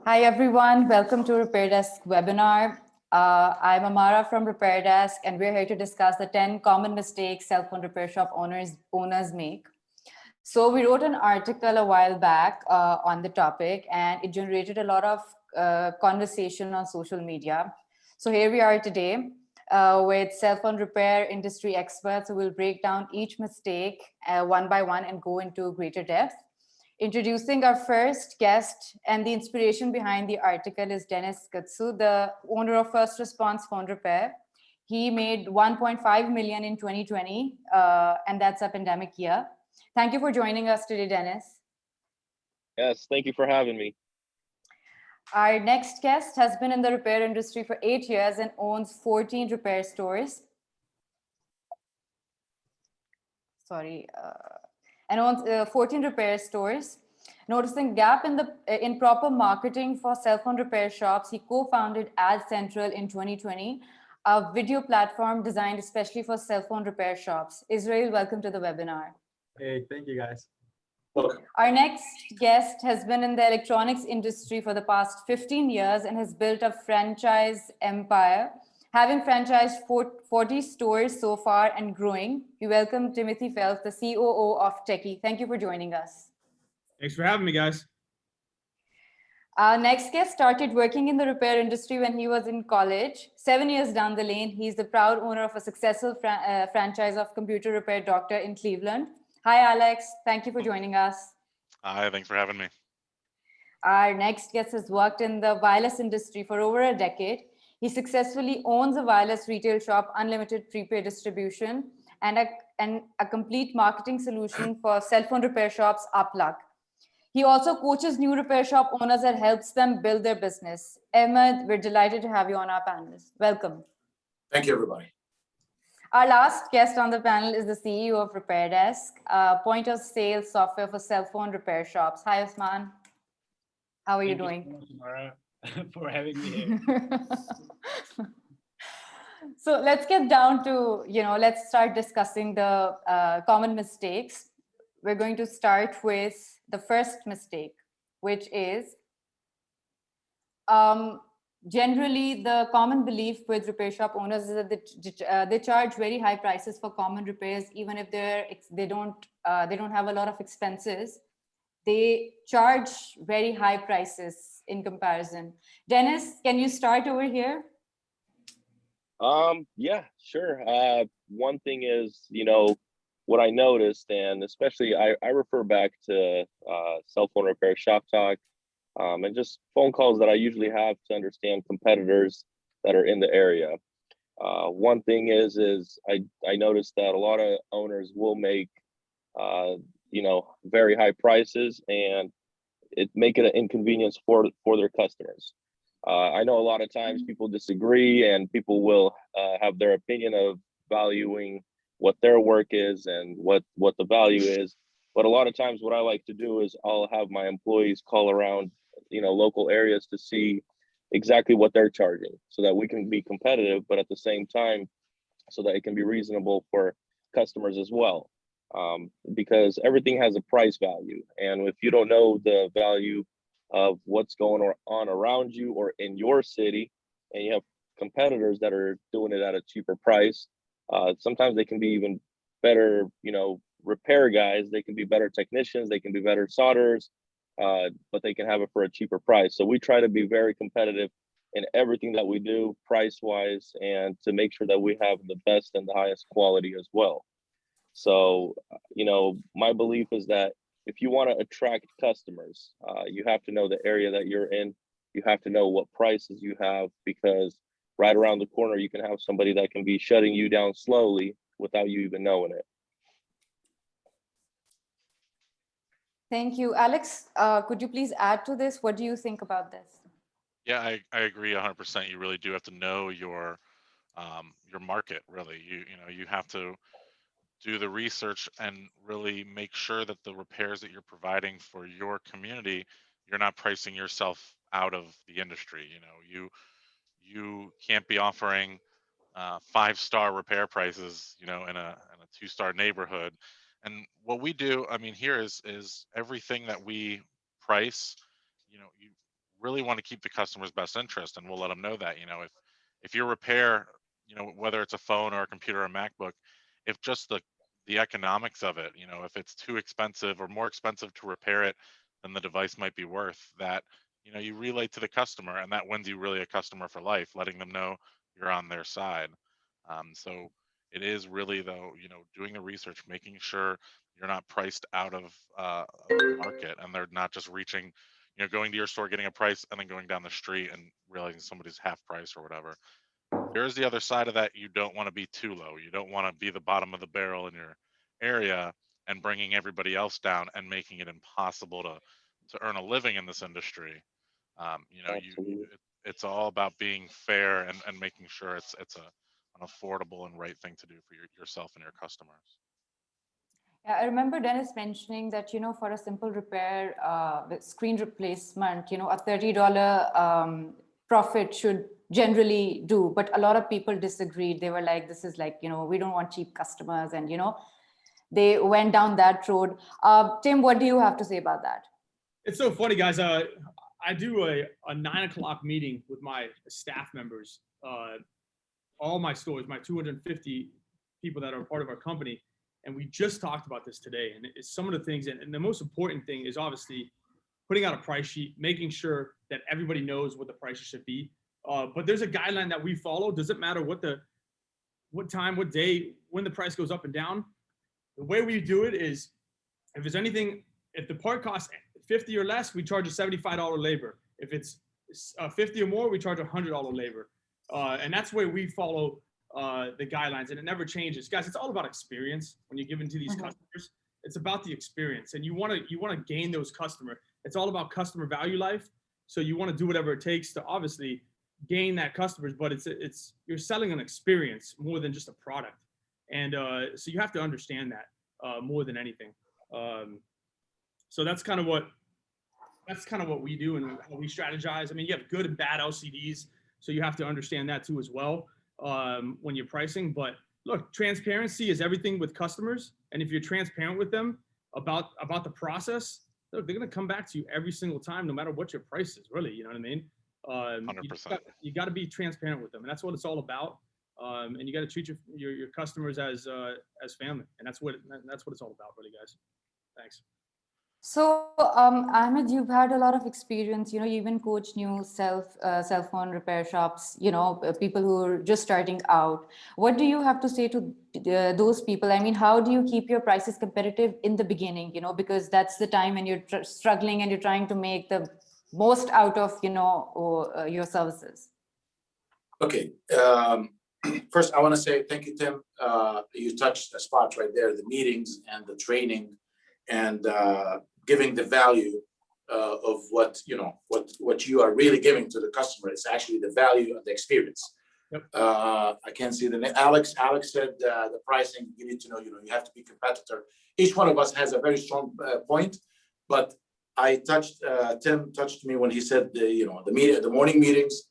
Hi, everyone. Welcome to RepairDesk webinar. I'm Amara from RepairDesk, and we're here to discuss the 10 common mistakes cell phone repair shop owners make. So we wrote an article a while back on the topic, and it generated a lot of conversation on social media. So here we are today with cell phone repair industry experts who will break down each mistake one by one and go into greater depth. Introducing our first guest, and the inspiration behind the article is Denis, the owner of First Response Phone Repair. He made 1.5 million in 2020, and that's a pandemic year. Thank you for joining us today, Denis. Yes, thank you for having me. Our next guest has been in the repair industry for 8 years and owns 14 repair stores. And owns 14 repair stores. Noticing gap in proper marketing for cell phone repair shops, he co-founded AdCentral in 2020, a video platform designed especially for cell phone repair shops. Israel, welcome to the webinar. Hey, thank you guys. Our next guest has been in the electronics industry for the past 15 years and has built a franchise empire, having franchised 40 stores so far and growing. We welcome Timothy Phelps, the COO of Techy. Thank you for joining us. Thanks for having me, guys. Our next guest started working in the repair industry when he was in college. 7 years down the lane, he's the proud owner of a successful franchise of Computer Repair Doctor in Cleveland. Hi, Alex. Thank you for joining us. Hi, thanks for having me. Our next guest has worked in the wireless industry for over a decade. He successfully owns a wireless retail shop, Unlimited Prepaid Distribution, and a complete marketing solution for cell phone repair shops, UppLuck. He also coaches new repair shop owners and helps them build their business. Ahmed, we're delighted to have you on our panel. Welcome. Thank you, everybody. Our last guest on the panel is the CEO of RepairDesk, point of sale software for cell phone repair shops. Hi, Usman. How are you doing? Thank you so much, Amara, for having me here. So let's get down to, let's start discussing the common mistakes. We're going to start with the first mistake, which is generally the common belief with repair shop owners is that they charge very high prices for common repairs, even if they don't have a lot of expenses. They charge very high prices in comparison. Denis, can you start over here? Yeah, sure. One thing is, what I noticed, and especially I refer back to cell phone repair shop talk, and just phone calls that I usually have to understand competitors that are in the area. One thing is I noticed that a lot of owners will make very high prices and make it an inconvenience for their customers. I know a lot of times people disagree and people will have their opinion of valuing what their work is and what the value is. But a lot of times what I like to do is I'll have my employees call around, local areas to see exactly what they're charging so that we can be competitive, but at the same time, so that it can be reasonable for customers as well. Because everything has a price value. And if you don't know the value of what's going on around you or in your city, and you have competitors that are doing it at a cheaper price, sometimes they can be even better, repair guys. They can be better technicians. They can be better solderers, but they can have it for a cheaper price. So we try to be very competitive in everything that we do, price-wise, and to make sure that we have the best and the highest quality as well. So, my belief is that if you want to attract customers, you have to know the area that you're in. You have to know what prices you have, because right around the corner, you can have somebody that can be shutting you down slowly without you even knowing it. Thank you. Alex, could you please add to this? What do you think about this? Yeah, I agree 100%. You really do have to know your market, really. You have to do the research and really make sure that the repairs that you're providing for your community, you're not pricing yourself out of the industry. You can't be offering 5-star repair prices, in a 2-star neighborhood. And what we do, here is everything that we price, you know, you really want to keep the customer's best interest, and we'll let them know that, you know, if your repair, you know, whether it's a phone or a computer or a MacBook, if just the economics of it, you know, if it's too expensive or more expensive to repair it than the device might be worth, that, you know, you relay to the customer, and that wins you really a customer for life, letting them know you're on their side. So it is really, though, you know, doing the research, making sure you're not priced out of the market, and they're not just reaching, you know, going to your store, getting a price, and then going down the street and realizing somebody's half price or whatever. There's the other side of that. You don't want to be too low. You don't want to be the bottom of the barrel in your area and bringing everybody else down and making it impossible to earn a living in this industry. You know, it's all about being fair and making sure it's an affordable and right thing to do for yourself and your customers. Yeah, I remember Dennis mentioning that, you know, for a simple repair, with screen replacement, you know, a $30 profit should generally do, but a lot of people disagreed. They were like, this is like, you know, we don't want cheap customers, and, you know, they went down that road. Tim, what do you have to say about that? It's so funny, guys. I do a 9 o'clock meeting with my staff members, all my stores, my 250 people that are part of our company. And we just talked about this today. And it's some of the things, and the most important thing is obviously putting out a price sheet, making sure that everybody knows what the prices should be. But there's a guideline that we follow. Doesn't matter what time, what day, when the price goes up and down. The way we do it is, if there's anything, if the part costs 50 or less, we charge a $75 labor. If it's 50 or more, we charge $100 labor. And that's where we follow the guidelines, and it never changes. Guys, it's all about experience when you're giving to these customers. It's about the experience, and you want to gain those customers. It's all about customer value life. So you want to do whatever it takes to obviously gain that customers, but it's you're selling an experience more than just a product. And so you have to understand that more than anything. So that's kind of what we do and how we strategize. I mean, you have good and bad LCDs, so you have to understand that too as well when you're pricing. But look, transparency is everything with customers, and if you're transparent with them about the process, look, they're gonna come back to you every single time, no matter what your price is. Really, you know what I mean? 100%. You got to be transparent with them, and that's what it's all about. And you got to treat your customers as family, and that's what it's all about, really, guys. Thanks. So, Ahmed, you've had a lot of experience. You know, you even coach new cell phone repair shops. You know, people who are just starting out. What do you have to say to those people? I mean, how do you keep your prices competitive in the beginning? You know, because that's the time when you're struggling and you're trying to make the most out of, you know, your services. Okay. First, I want to say thank you, Tim. You touched a spot right there: the meetings and the training, and giving the value of what you are really giving to the customer. It's actually the value of the experience. Yep. I can't see the name. Alex said the pricing. You need to know. You have to be competitor. Each one of us has a very strong point, but Tim touched me when he said the morning meetings,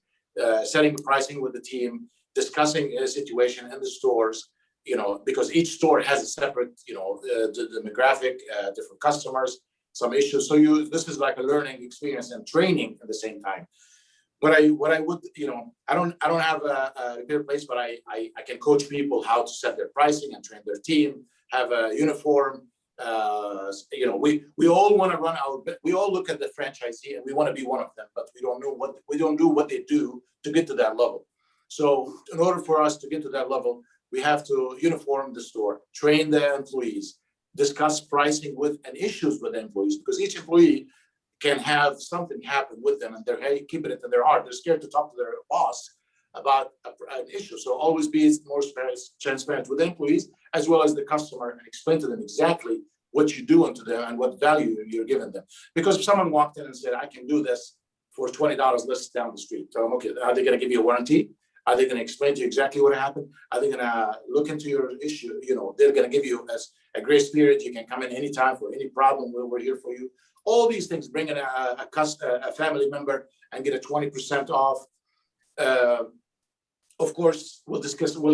setting pricing with the team, discussing a situation in the stores. You know, because each store has a separate, demographic, different customers, some issues. So this is like a learning experience and training at the same time. What I would, I don't have a repair place, but I can coach people how to set their pricing and train their team, have a uniform. We all want to we all look at the franchisee and we want to be one of them, but we don't do what they do to get to that level. So in order for us to get to that level, we have to uniform the store, train the employees, discuss pricing and issues with the employees, because each employee can have something happen with them and they're keeping it in their heart. They're scared to talk to their boss about an issue. So always be more transparent with the employees as well as the customer, and explain to them exactly what you're doing to them and what value you're giving them. Because if someone walked in and said, I can do this for $20 less down the street, tell them, okay, are they going to give you a warranty? Are they going to explain to you exactly what happened? Are they going to look into your issue? They're going to give you as a grace period. You can come in anytime for any problem. We're here for you. All these things, bring in a family member and get a 20% off. Of course, we'll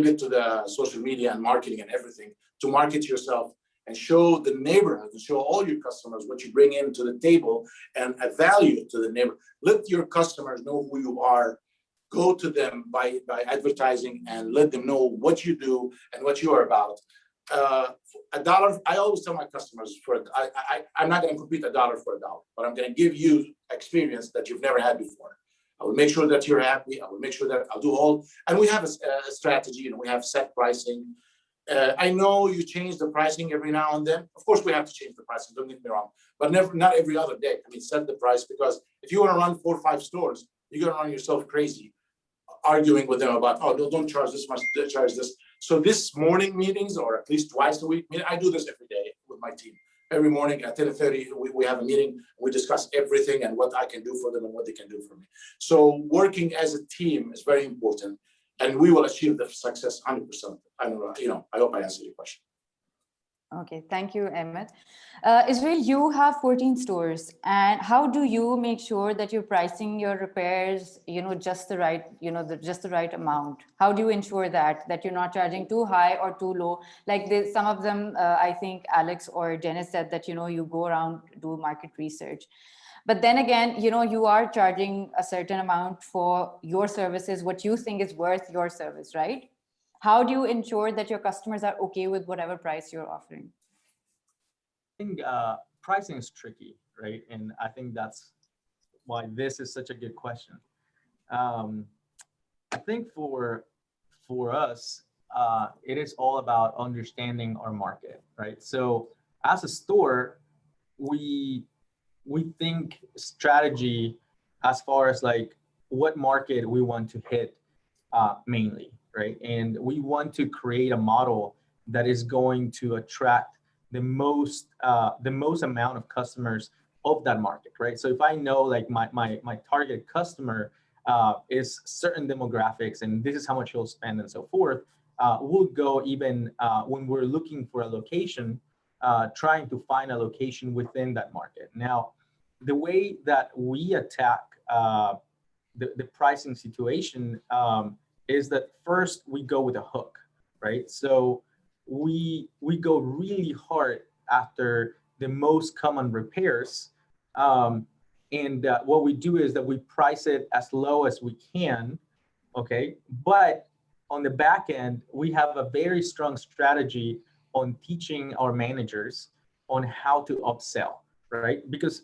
get to the social media and marketing and everything to market yourself and show the neighborhood and show all your customers what you bring into the table and a value to the neighbor. Let your customers know who you are. Go to them by advertising and let them know what you do and what you are about. $1, I always tell my customers, I'm not going to compete $1 for $1, but I'm going to give you experience that you've never had before. I will make sure that you're happy. I will make sure that I'll do all, and we have a strategy, we have set pricing. I know you change the pricing every now and then. Of course, we have to change the pricing, don't get me wrong, but not every other day. I mean, set the price, because if you want to run 4 or 5 stores, you're going to run yourself crazy arguing with them about, oh, no, don't charge this much, charge this. So this morning meetings, or at least twice a week, I do this every day with my team. Every morning at 10:30, we have a meeting. We discuss everything and what I can do for them and what they can do for me. So working as a team is very important, and we will achieve the success 100%. I hope I answered your question. Okay, thank you, Ahmed. Israel, you have 14 stores, and how do you make sure that you're pricing your repairs, just the right, just the right amount? How do you ensure that you're not charging too high or too low? Like some of them, I think Alex or Denis said that, you go around, do market research. But then again, you are charging a certain amount for your services, what you think is worth your service, right? How do you ensure that your customers are okay with whatever price you're offering? I think pricing is tricky, right? And I think that's why this is such a good question. I think for us, it is all about understanding our market, right? So as a store, we think strategy as far as like what market we want to hit mainly, right? And we want to create a model that is going to attract the most amount of customers of that market, right? So if I know like my target customer is certain demographics and this is how much he'll spend and so forth, we'll go even when we're looking for a location, trying to find a location within that market. Now, the way that we attack the pricing situation is that first we go with a hook, right? So we go really hard after the most common repairs. And what we do is that we price it as low as we can, okay? But on the back end, we have a very strong strategy on teaching our managers on how to upsell, right? Because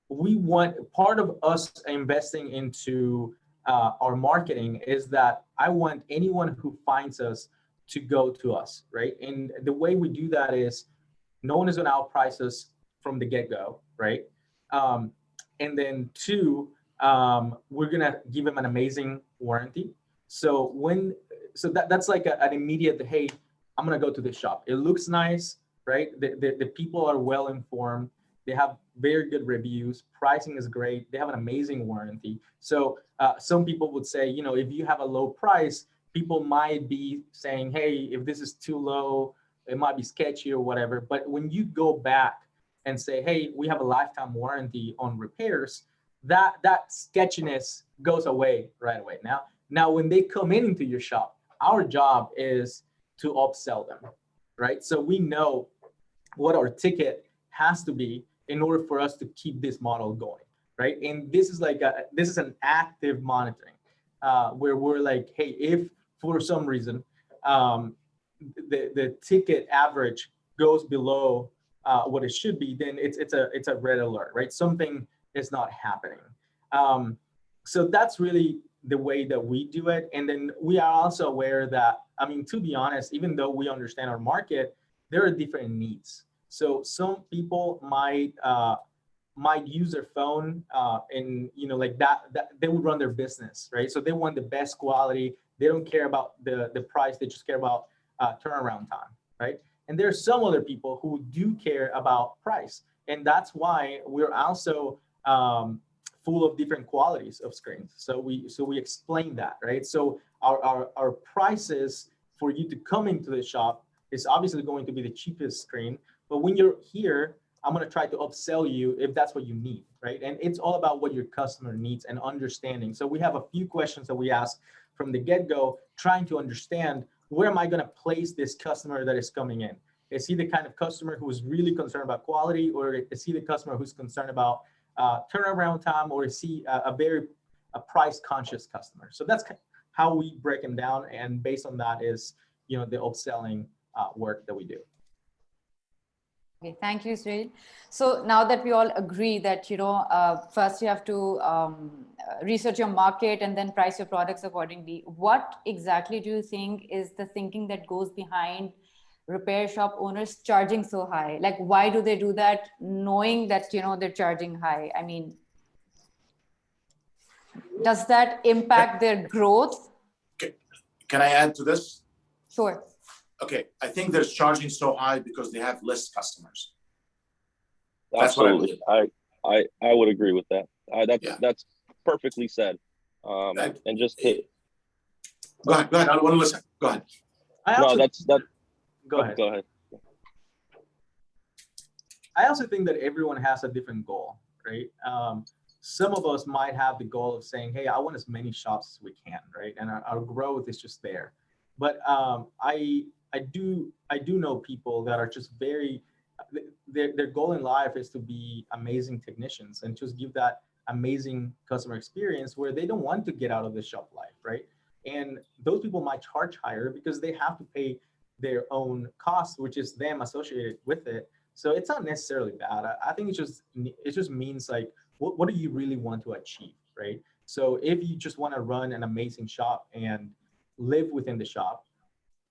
we want, part of us investing into our marketing is that I want anyone who finds us to go to us, right? And the way we do that is no one is going to outprice us from the get-go, right? And then 2, we're going to give them an amazing warranty. So that's like an immediate, hey, I'm going to go to this shop. It looks nice, right? The people are well informed. They have very good reviews. Pricing is great. They have an amazing warranty. So some people would say, if you have a low price, people might be saying, hey, if this is too low, it might be sketchy or whatever. But when you go back and say, hey, we have a lifetime warranty on repairs, that sketchiness goes away right away. Now, when they come into your shop, our job is to upsell them, right? So we know what our ticket has to be in order for us to keep this model going, right? And this is an active monitoring where we're like, hey, if for some reason the ticket average goes below what it should be, then it's a red alert, right? Something is not happening. So that's really the way that we do it. And then we are also aware that, to be honest, even though we understand our market, there are different needs. So some people might use their phone and like that they would run their business, right? So they want the best quality. They don't care about the price. They just care about turnaround time, right? And there's some other people who do care about price, and that's why we're also full of different qualities of screens. So we explain that, right? So our prices for you to come into the shop is obviously going to be the cheapest screen. But when you're here, I'm going to try to upsell you if that's what you need, right? And it's all about what your customer needs and understanding. So we have a few questions that we ask from the get-go, trying to understand where am I going to place this customer that is coming in? Is he the kind of customer who is really concerned about quality, or is he the customer who's concerned about turnaround time, or is he a price conscious customer? So that's how we break them down, and based on that is, the upselling work that we do. Okay, thank you, Sril. So now that we all agree that, first you have to research your market and then price your products accordingly, what exactly do you think is the thinking that goes behind repair shop owners charging so high? Like, why do they do that knowing that, they're charging high? I mean, does that impact their growth? Can I add to this? Sure. Okay, I think they're charging so high because they have less customers. That's Absolutely. what I would agree with that. Yeah. That's perfectly said. And just to go ahead. I want to listen. Go ahead. Go ahead. I also think that everyone has a different goal, right? Some of us might have the goal of saying, hey, I want as many shops as we can, right? And our growth is just there. But I do know people that are just their goal in life is to be amazing technicians and just give that amazing customer experience where they don't want to get out of the shop life, right? And those people might charge higher because they have to pay their own costs, which is them associated with it. So it's not necessarily bad. I think it just means like, what do you really want to achieve, right? So if you just want to run an amazing shop and live within the shop,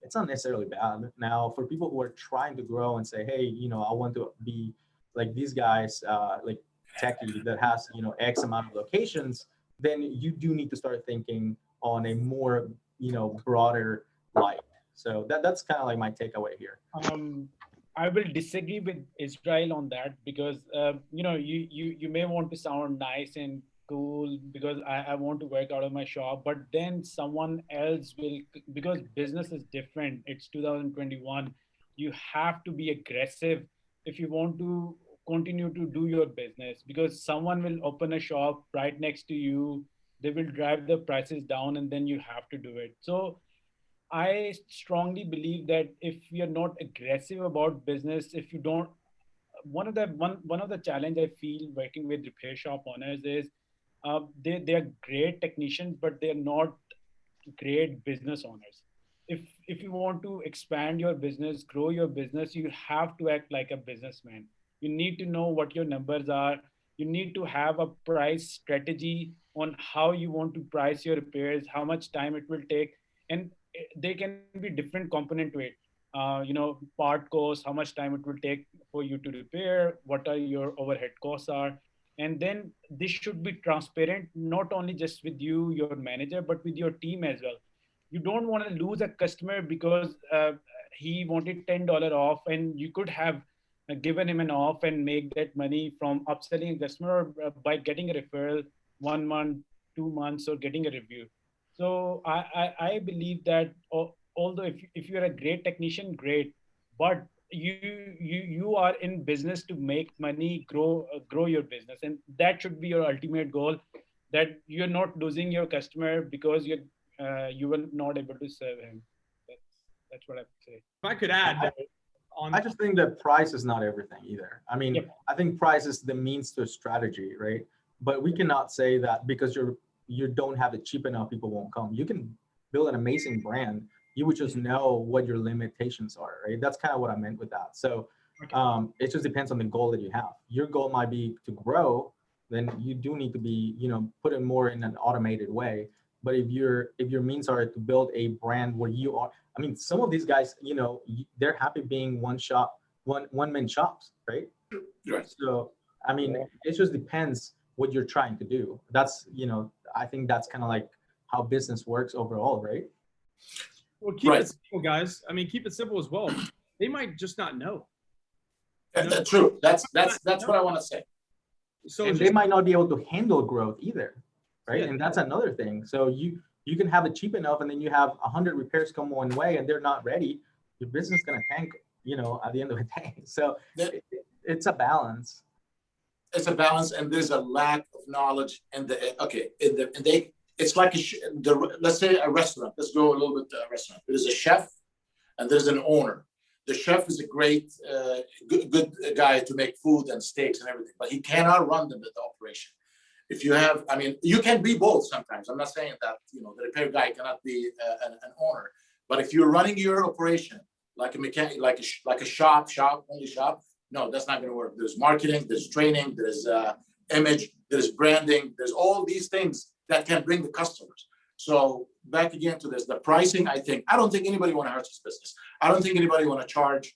it's not necessarily bad. Now, for people who are trying to grow and say, hey, I want to be like these guys, like Techy that has, X amount of locations, then you do need to start thinking on a more, broader light. So that's kind of like my takeaway here. I will disagree with Israel on that because, you may want to sound nice and cool because I want to work out of my shop, but then someone else will, because business is different. It's 2021. You have to be aggressive if you want to continue to do your business, because someone will open a shop right next to you. They will drive the prices down and then you have to do it. So I strongly believe that if you're not aggressive about business, if you don't, one of the challenge I feel working with repair shop owners is they are great technicians, but they're not great business owners. If you want to expand your business, grow your business, you have to act like a businessman. You need to know what your numbers are. You need to have a price strategy on how you want to price your repairs, how much time it will take, and there can be different component to it. Part cost, how much time it will take for you to repair, what are your overhead costs are. And then this should be transparent, not only just with you, your manager, but with your team as well. You don't want to lose a customer because he wanted $10 off, and you could have given him an off and make that money from upselling a customer by getting a referral 1 month, 2 months, or getting a review. So I believe that although if you're a great technician, great, but you are in business to make money, grow your business, and that should be your ultimate goal. That you're not losing your customer because you were not able to serve him. That's what I would say. If I could add, I just think that price is not everything either. I mean, I think price is the means to strategy, right? But we cannot say that because you don't have it cheap enough, people won't come. You can build an amazing brand. You would just know what your limitations are, right? That's kind of what I meant with that. So it just depends on the goal that you have. Your goal might be to grow, then you do need to be, put it more in an automated way. But if your means are to build a brand where you are, I mean, some of these guys, they're happy being one-man shops, right? Right. So, I mean, it just depends what you're trying to do. That's, I think that's kind of like how business works overall, right? Well, keep it simple, guys. I mean, keep it simple as well. They might just not know. True. That's what I want to say. So and they might not be able to handle growth either, right? Yeah. And that's another thing. So you can have it cheap enough, and then you have 100 repairs come one way, and they're not ready. Your business is going to tank, at the end of the day. So it's a balance. It's a balance, and there's a lack of knowledge. It's like let's say a restaurant. Let's go a little bit to a restaurant. There's a chef and there's an owner. the chef is a great, good guy to make food and steaks and everything, but he cannot run the operation. If you have, I mean, you can be both sometimes. I'm not saying that, you know, the repair guy cannot be an owner, but if you're running your operation like a mechanic, like a shop, no, that's not going to work. There's marketing, there's training, there's image, there's branding, there's all these things that can bring the customers. So back again to this, the pricing, I don't think anybody want to hurt this business. I don't think anybody want to charge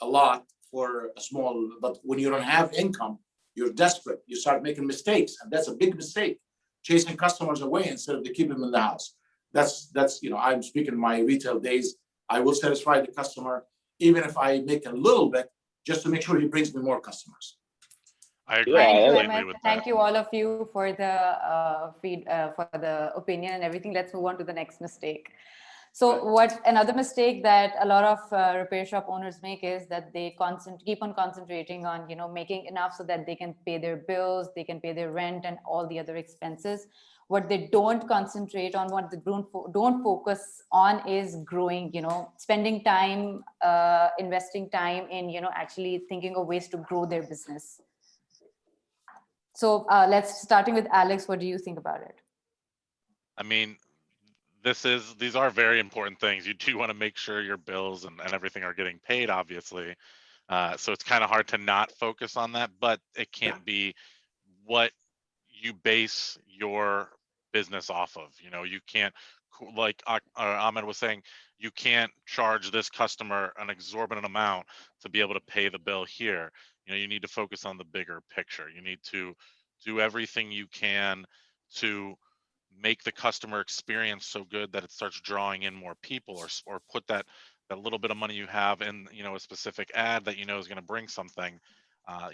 a lot for a small, but when you don't have income, you're desperate, you start making mistakes, and that's a big mistake, chasing customers away instead of to keep them in the house. That's, you know, I'm speaking my retail days. I will satisfy the customer, even if I make a little bit, just to make sure he brings me more customers. I agree Thank you, completely Ahmed. with Thank that. you all of you for the for the opinion and everything. Let's move on to the next mistake. So what another mistake that a lot of repair shop owners make is that they keep on concentrating on, you know, making enough so that they can pay their bills, they can pay their rent and all the other expenses. What they don't concentrate on, what they don't focus on is growing, you know, spending time, investing time in, you know, actually thinking of ways to grow their business. So starting with Alex, what do you think about it? I mean, these are very important things. You do want to make sure your bills and everything are getting paid, obviously. So it's kind of hard to not focus on that, but it can't be what you base your business off of. You know, you can't, like Ahmed was saying, you can't charge this customer an exorbitant amount to be able to pay the bill here. You know, you need to focus on the bigger picture. You need to do everything you can to make the customer experience so good that it starts drawing in more people, or put that little bit of money you have in, you know, a specific ad that you know is going to bring something.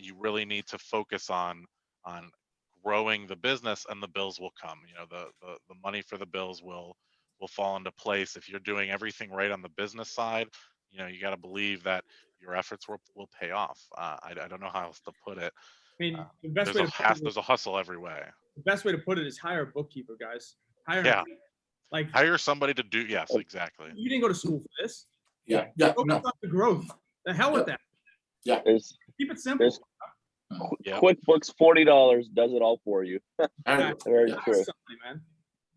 You really need to focus on growing the business, and the bills will come. You know, the money for the bills will fall into place if you're doing everything right on the business side. You know, you got to believe that your efforts will pay off. I don't know how else to put it. I mean, the best way to put it There's a hustle every way. the best way to put it is hire a bookkeeper, guys. Yeah. Like Hire somebody to do, yes, exactly. you didn't go to school for this. Yeah, Focus no, on the growth. The hell with that. There's Keep it simple. Yep. QuickBooks, $40 does it all for you. Very Hire true. somebody, man.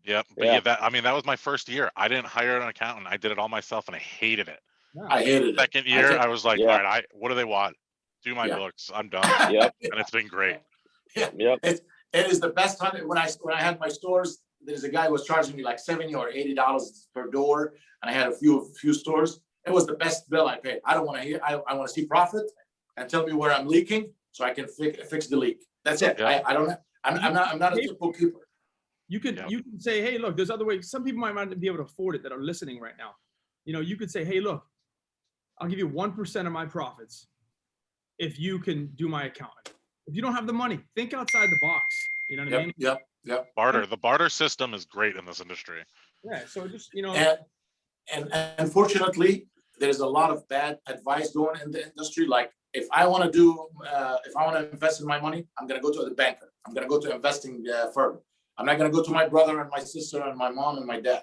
Yep. But Yeah. I mean, that was my first year. I didn't hire an accountant. I did it all myself, and I hated it. No. I hated it. Second year, I was like, Yeah. all right, what do they want? Do my Yeah. books. I'm done. Yep. And it's been great. Yep. It is the best time. When I had my stores, there's a guy who was charging me like $70 or $80 per door, and I had a few stores. It was the best bill I paid. I don't want to hear. I want to see profit and tell me where I'm leaking so I can fix the leak. That's it. Yeah. I don't. I'm not a good bookkeeper. You could Yep. you can say, hey, look, there's other ways. Some people might not be able to afford it that are listening right now. You know, you could say, hey, look, I'll give you 1% of my profits if you can do my accounting. If you don't have the money, think outside the box. You know what I mean? Yep. Barter. The barter system is great in this industry. Yeah. So just, you know, And unfortunately, there's a lot of bad advice going in the industry. Like if I want to invest in my money, I'm going to go to the banker. I'm going to go to investing firm. I'm not going to go to my brother and my sister and my mom and my dad.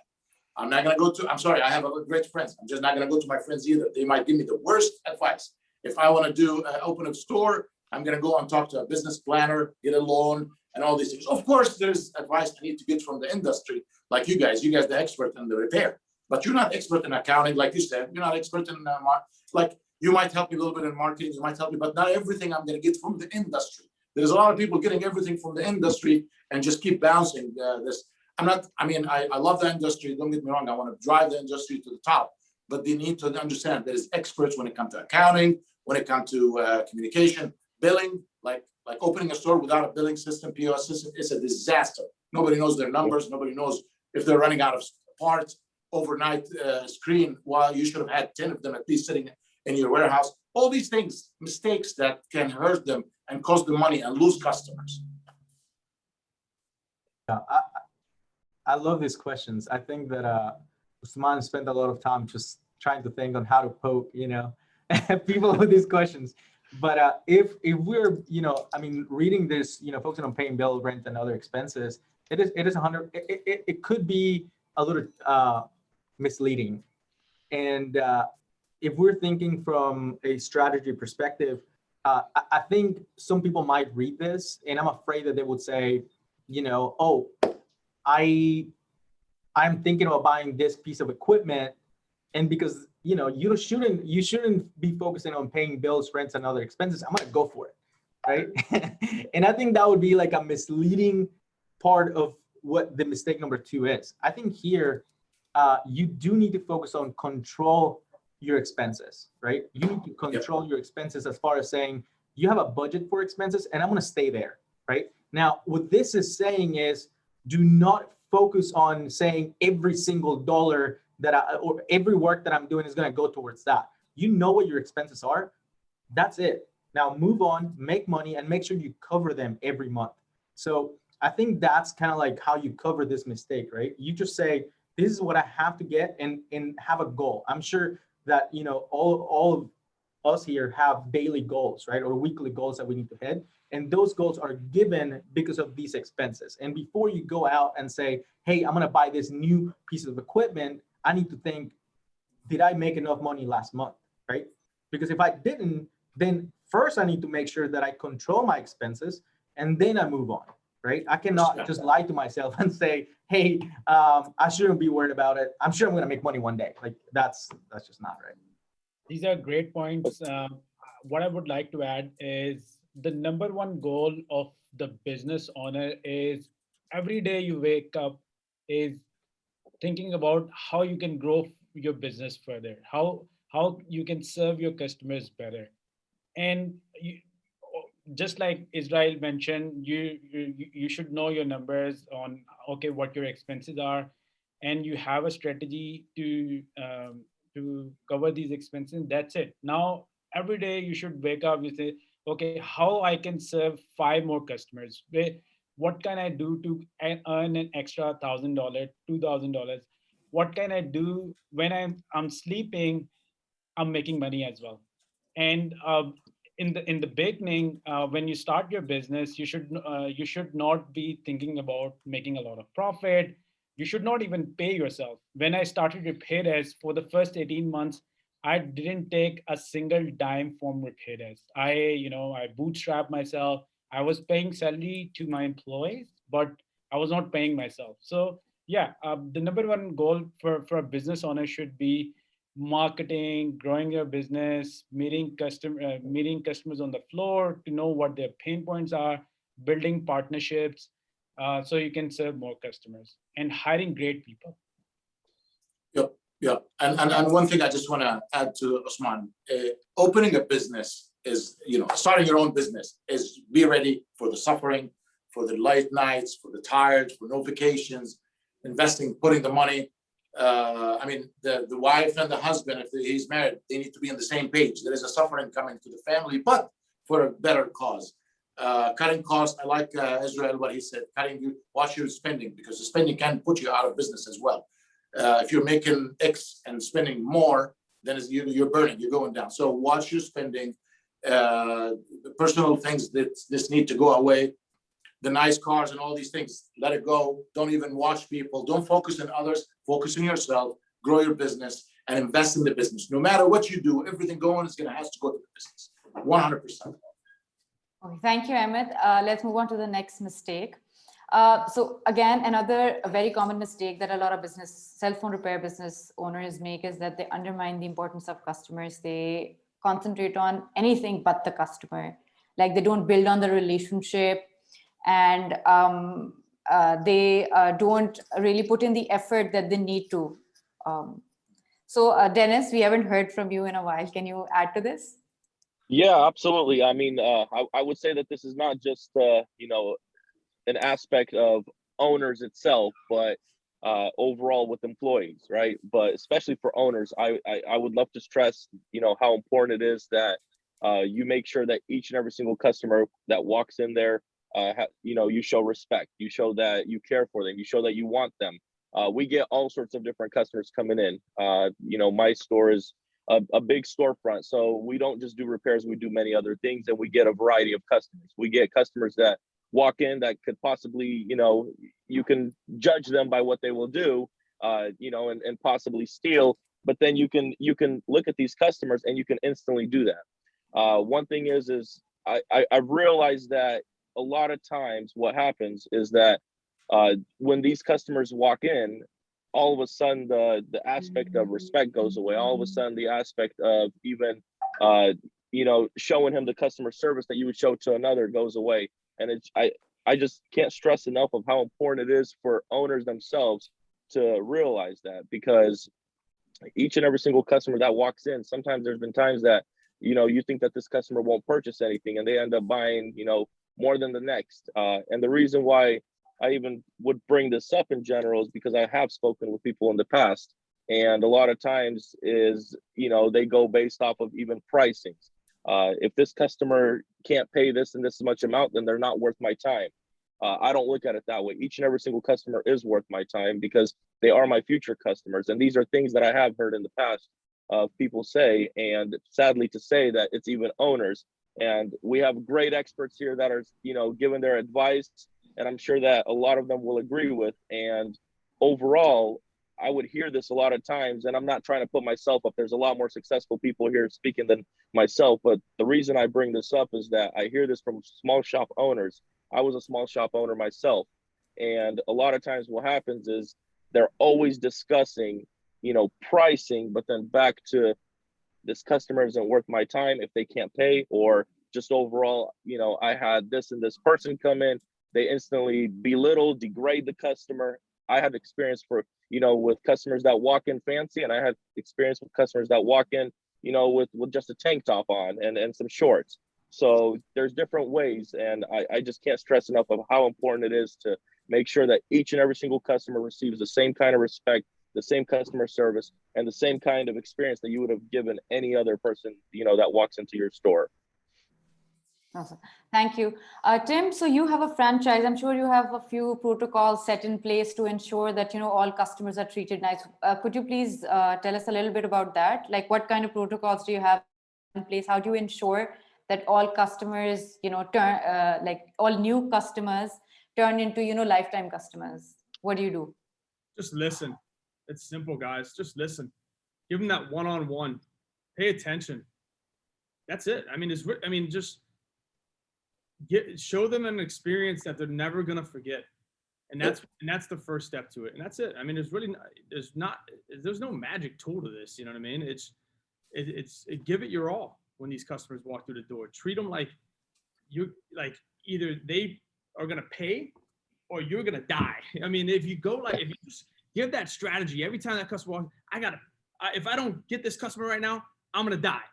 I'm not going to go to, I'm sorry, I have great friends. I'm just not going to go to my friends either. They might give me the worst advice. If I want to open a store, I'm going to go and talk to a business planner, get a loan, and all these things. Of course, there's advice I need to get from the industry, like you guys the expert in the repair, but you're not expert in accounting, like you said. You're not expert in like you might help me a little bit in marketing. You might help me, but not everything I'm going to get from the industry. There's a lot of people getting everything from the industry and just keep bouncing this. I love the industry. Don't get me wrong. I want to drive the industry to the top, but they need to understand there's experts when it comes to accounting, when it comes to communication, billing, like opening a store without a billing system, POS system, is a disaster. Nobody knows their numbers. Nobody knows if they're running out of parts. Overnight screen, while you should have had 10 of them at least sitting in your warehouse. All these things, mistakes that can hurt them and cost them money and lose customers. Yeah, I love these questions. I think that Usman spent a lot of time just trying to think on how to poke, people with these questions. But if we're, reading this, focusing on paying bill, rent, and other expenses, it is 100. It could be a little misleading, and if we're thinking from a strategy perspective, I think some people might read this, and I'm afraid that they would say, you know, oh, I'm thinking about buying this piece of equipment, and because you know you shouldn't be focusing on paying bills, rents, and other expenses. I'm gonna go for it, right? And I think that would be like a misleading part of what the mistake number 2 is. I think here you do need to focus on control your expenses, right? You need to control your expenses as far as saying you have a budget for expenses, and I'm gonna stay there, right? Now, what this is saying is do not focus on saying every single dollar that or every work that I'm doing is going to go towards that. You know what your expenses are. That's it. Now move on, make money, and make sure you cover them every month. So I think that's kind of like how you cover this mistake, right? You just say, this is what I have to get, and have a goal. I'm sure that, you know, all of us here have daily goals, right? Or weekly goals that we need to hit. And those goals are given because of these expenses. And before you go out and say, hey, I'm going to buy this new piece of equipment, I need to think, did I make enough money last month, right? Because if I didn't, then first I need to make sure that I control my expenses, and then I move on, right? I cannot just lie to myself and say, hey, I shouldn't be worried about it. I'm sure I'm going to make money one day. Like that's just not right. These are great points. What I would like to add is the number 1 goal of the business owner is every day you wake up is thinking about how you can grow your business further, how you can serve your customers better. And just like Israel mentioned, you should know your numbers on, okay, what your expenses are, and you have a strategy to cover these expenses. That's it. Now, every day you should wake up and say, okay, how I can serve 5 more customers? What can I do to earn an extra $1,000, $2,000? What can I do when I'm sleeping? I'm making money as well. And in the beginning, when you start your business, you should not be thinking about making a lot of profit. You should not even pay yourself. When I started RepairDesk, for the first 18 months, I didn't take a single dime from RepairDesk. I bootstrapped myself. I was paying salary to my employees, but I was not paying myself. So yeah, the number 1 goal for a business owner should be marketing, growing your business, meeting customers on the floor to know what their pain points are, building partnerships so you can serve more customers, and hiring great people. Yeah. And one thing I just want to add to Usman, opening a business is, starting your own business is be ready for the suffering, for the late nights, for the tired, for no vacations, investing, putting the money. The wife and the husband, if he's married, they need to be on the same page. There is a suffering coming to the family, but for a better cause. Cutting costs, I like Israel, what he said, watch your spending, because the spending can put you out of business as well. If you're making X and spending more, then you're burning, you're going down. So watch your spending, the personal things that this need to go away. The nice cars and all these things, let it go. Don't even watch people. Don't focus on others. Focus on yourself. Grow your business and invest in the business. No matter what you do, everything going is going to have to go to the business. 100%. Okay, thank you, Ahmed. Let's move on to the next mistake. So again, another very common mistake that a lot of cell phone repair business owners make is that they undermine the importance of customers. They concentrate on anything but the customer. Like they don't build on the relationship, and they don't really put in the effort that they need to. So Denis, we haven't heard from you in a while. Can you add to this? Yeah, absolutely. I mean, I would say that this is not just, an aspect of owners itself, but overall with employees, right? But especially for owners, I would love to stress, how important it is that you make sure that each and every single customer that walks in there, you show respect, you show that you care for them, you show that you want them. We get all sorts of different customers coming in. My store is a big storefront, so we don't just do repairs, we do many other things, and we get a variety of customers. We get customers that walk in that could possibly, you can judge them by what they will do, and possibly steal. but then you can look at these customers and you can instantly do that. One thing is I've realized that a lot of times what happens is that when these customers walk in, all of a sudden the aspect of respect goes away. All of a sudden the aspect of even showing him the customer service that you would show to another goes away. And I just can't stress enough of how important it is for owners themselves to realize that, because each and every single customer that walks in, sometimes there's been times that you think that this customer won't purchase anything and they end up buying more than the next. And the reason why I even would bring this up in general is because I have spoken with people in the past, and a lot of times is they go based off of even pricings. If this customer can't pay this and this much amount, then they're not worth my time. I don't look at it that way. Each and every single customer is worth my time because they are my future customers. And these are things that I have heard in the past of people say, and sadly to say that it's even owners. And we have great experts here that are, giving their advice, and I'm sure that a lot of them will agree with. And overall, I would hear this a lot of times, and I'm not trying to put myself up. There's a lot more successful people here speaking than myself. But the reason I bring this up is that I hear this from small shop owners. I was a small shop owner myself. And a lot of times what happens is they're always discussing, pricing, but then back to this customer isn't worth my time if they can't pay, or just overall, I had this and this person come in, they instantly belittle, degrade the customer. I had experience with customers that walk in fancy, and I had experience with customers that walk in, with just a tank top on and some shorts. So there's different ways, and I just can't stress enough of how important it is to make sure that each and every single customer receives the same kind of respect, the same customer service, and the same kind of experience that you would have given any other person, that walks into your store. Awesome. Thank you. Tim, so you have a franchise. I'm sure you have a few protocols set in place to ensure that, all customers are treated nice. Could you please tell us a little bit about that? Like, what kind of protocols do you have in place? How do you ensure that all customers, all new customers turn into, lifetime customers? What do you do? Just listen. It's simple, guys. Just listen. Give them that one-on-one. Pay attention. That's it. Just show them an experience that they're never gonna forget, and that's the first step to it. And that's it. There's no magic tool to this. You know what I mean? It's give it your all when these customers walk through the door. Treat them like either they are gonna pay or you're gonna die. If you just give that strategy every time that customer walks, if I don't get this customer right now, I'm gonna die.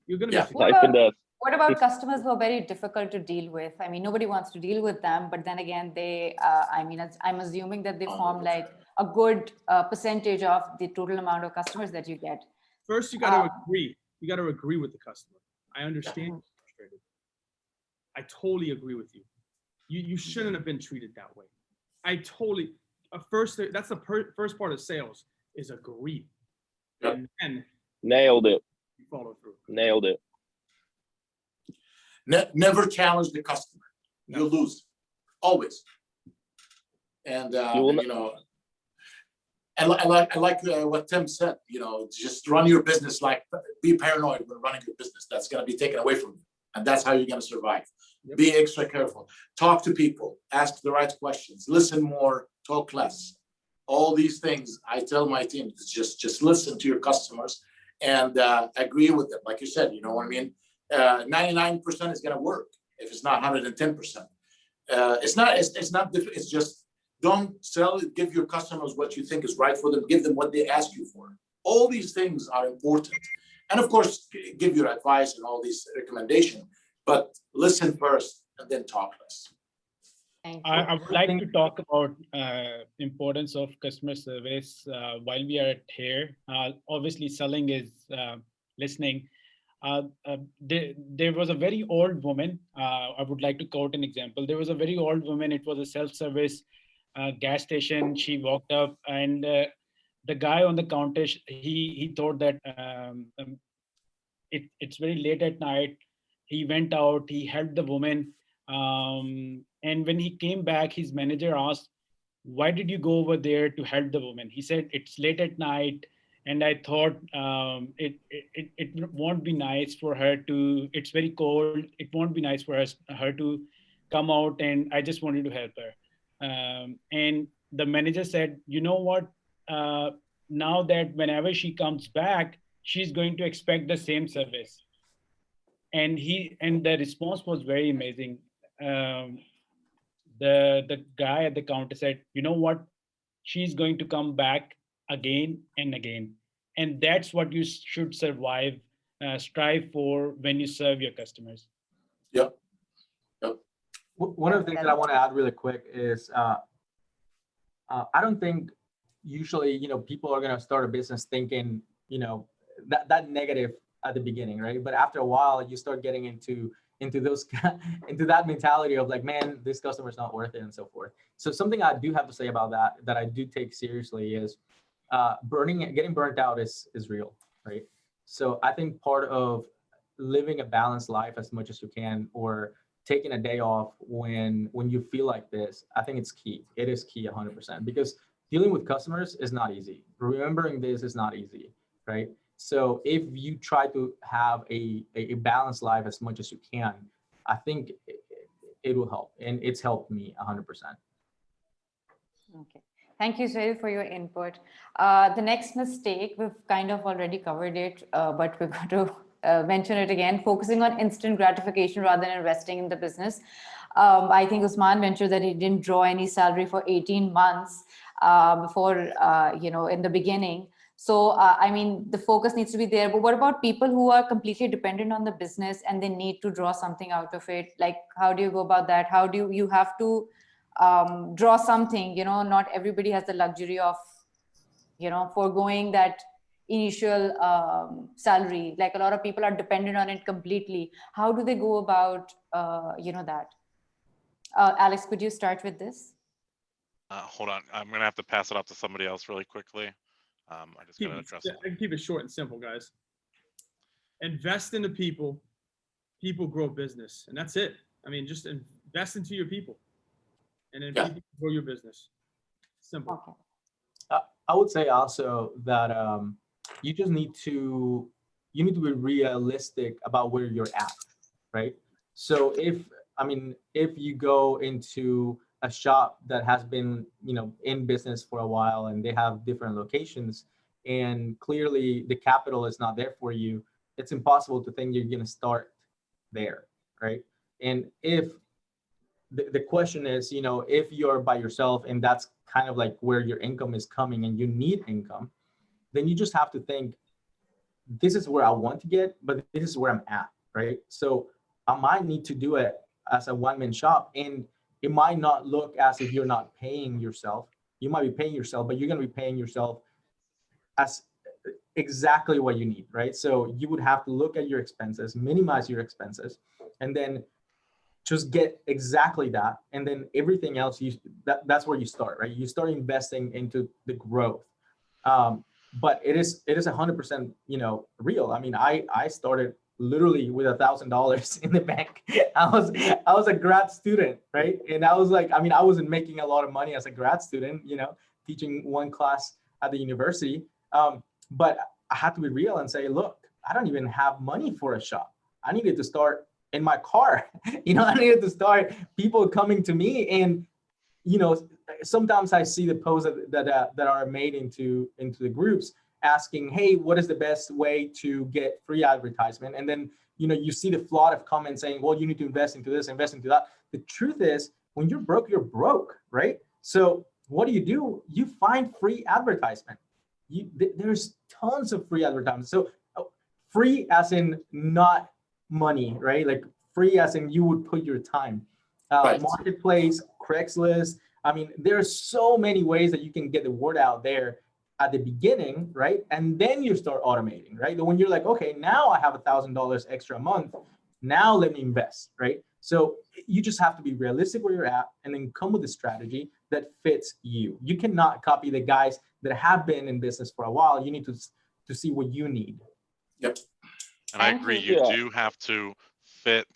You're gonna be. What about customers who are very difficult to deal with? Nobody wants to deal with them, but then again, they, I'm assuming that they form like a good percentage of the total amount of customers that you get. First, you got to agree. You got to agree with the customer. I understand you're frustrated. I totally agree with you. You shouldn't have been treated that way. That's the first part of sales is agree. And then nailed it. Follow through. Nailed it. Never challenge the customer. You lose, always. And I like what Tim said. Just run your business be paranoid when running your business. That's going to be taken away from you, and that's how you're going to survive. Yep. Be extra careful. Talk to people. Ask the right questions. Listen more. Talk less. All these things I tell my team. Just listen to your customers and agree with them. Like you said, you know what I mean. 99% is going to work if it's not 110%. It's not difficult. It's just don't sell it. Give your customers what you think is right for them. Give them what they ask you for. All these things are important, and of course, give your advice and all these recommendations. But listen first, and then talk less. I would like to talk about importance of customer service while we are here. Obviously, selling is listening. There was a very old woman. I would like to quote an example. There was a very old woman. It was a self-service gas station. She walked up, and the guy on the counter, he thought that it's very late at night. He went out. He helped the woman. And when he came back, his manager asked, "Why did you go over there to help the woman?" He said, "It's late at night. And I thought it won't be nice for her to, it's very cold. It won't be nice for her to come out, and I just wanted to help her. And the manager said, you know what, now that whenever she comes back, she's going to expect the same service. And the response was very amazing. The guy at the counter said, you know what, she's going to come back again and again. And that's what you should strive for when you serve your customers. Yep. One of the things that I want to add really quick is I don't think usually, people are going to start a business thinking, that negative at the beginning, right? But after a while, you start getting into those into that mentality of like, man, this customer's not worth it, and so forth. So something I do have to say about that I do take seriously is getting burnt out is real, right? So I think part of living a balanced life as much as you can, or taking a day off when you feel like this, I think it's key. It is key 100%, because dealing with customers is not easy. Remembering this is not easy, right? So if you try to have a balanced life as much as you can, I think it will help, and it's helped me 100%. Okay. Thank you, Sohail, for your input. The next mistake, we've kind of already covered it, but we're going to mention it again, focusing on instant gratification rather than investing in the business. I think Usman mentioned that he didn't draw any salary for 18 months before, in the beginning. So, I mean, the focus needs to be there. But what about people who are completely dependent on the business and they need to draw something out of it? Like, how do you go about that? How do you have to draw something? Not everybody has the luxury of, foregoing that initial salary. Like, a lot of people are dependent on it completely. How do they go about, that? Alex, could you start with this? Hold on, I'm gonna have to pass it off to somebody else really quickly. I just gotta address it. I can keep it short and simple, guys. Invest in the people. People grow business, and that's it. I mean, just invest into your people, and then people grow your business. Simple. Okay. I would say also that you just need to be realistic about where you're at, right? So if you go into a shop that has been, in business for a while, and they have different locations, and clearly the capital is not there for you, it's impossible to think you're going to start there, right? And if the question is, if you're by yourself and that's kind of like where your income is coming and you need income, then you just have to think, this is where I want to get, but this is where I'm at, right? So I might need to do it as a one-man shop, and it might not look as if you're not paying yourself. You might be paying yourself, but you're going to be paying yourself as exactly what you need, right? So you would have to look at your expenses, minimize your expenses, and then just get exactly that. And then everything else, that's where you start, right? You start investing into the growth. But it is 100%, real. I mean, I started literally with $1,000 in the bank. I was a grad student, right? And I was like, I wasn't making a lot of money as a grad student, teaching one class at the university. But I had to be real and say, look, I don't even have money for a shop. I needed to start in my car. I needed to start people coming to me. And, sometimes I see the posts that are made into the groups asking, hey, what is the best way to get free advertisement? And then, you see the flood of comments saying, well, you need to invest into this, invest into that. The truth is, when you're broke, right? So what do? You find free advertisement. There's tons of free advertisement. So free as in not money, right? Like free as in you would put your time. Right. Marketplace, Craigslist. There are so many ways that you can get the word out there at the beginning, right? And then you start automating, right? When you're like, okay, now I have $1,000 extra a month. Now let me invest, right? So you just have to be realistic where you're at, and then come with a strategy that fits you. You cannot copy the guys that have been in business for a while. You need to see what you need. Yep. And I agree, you do have to fit,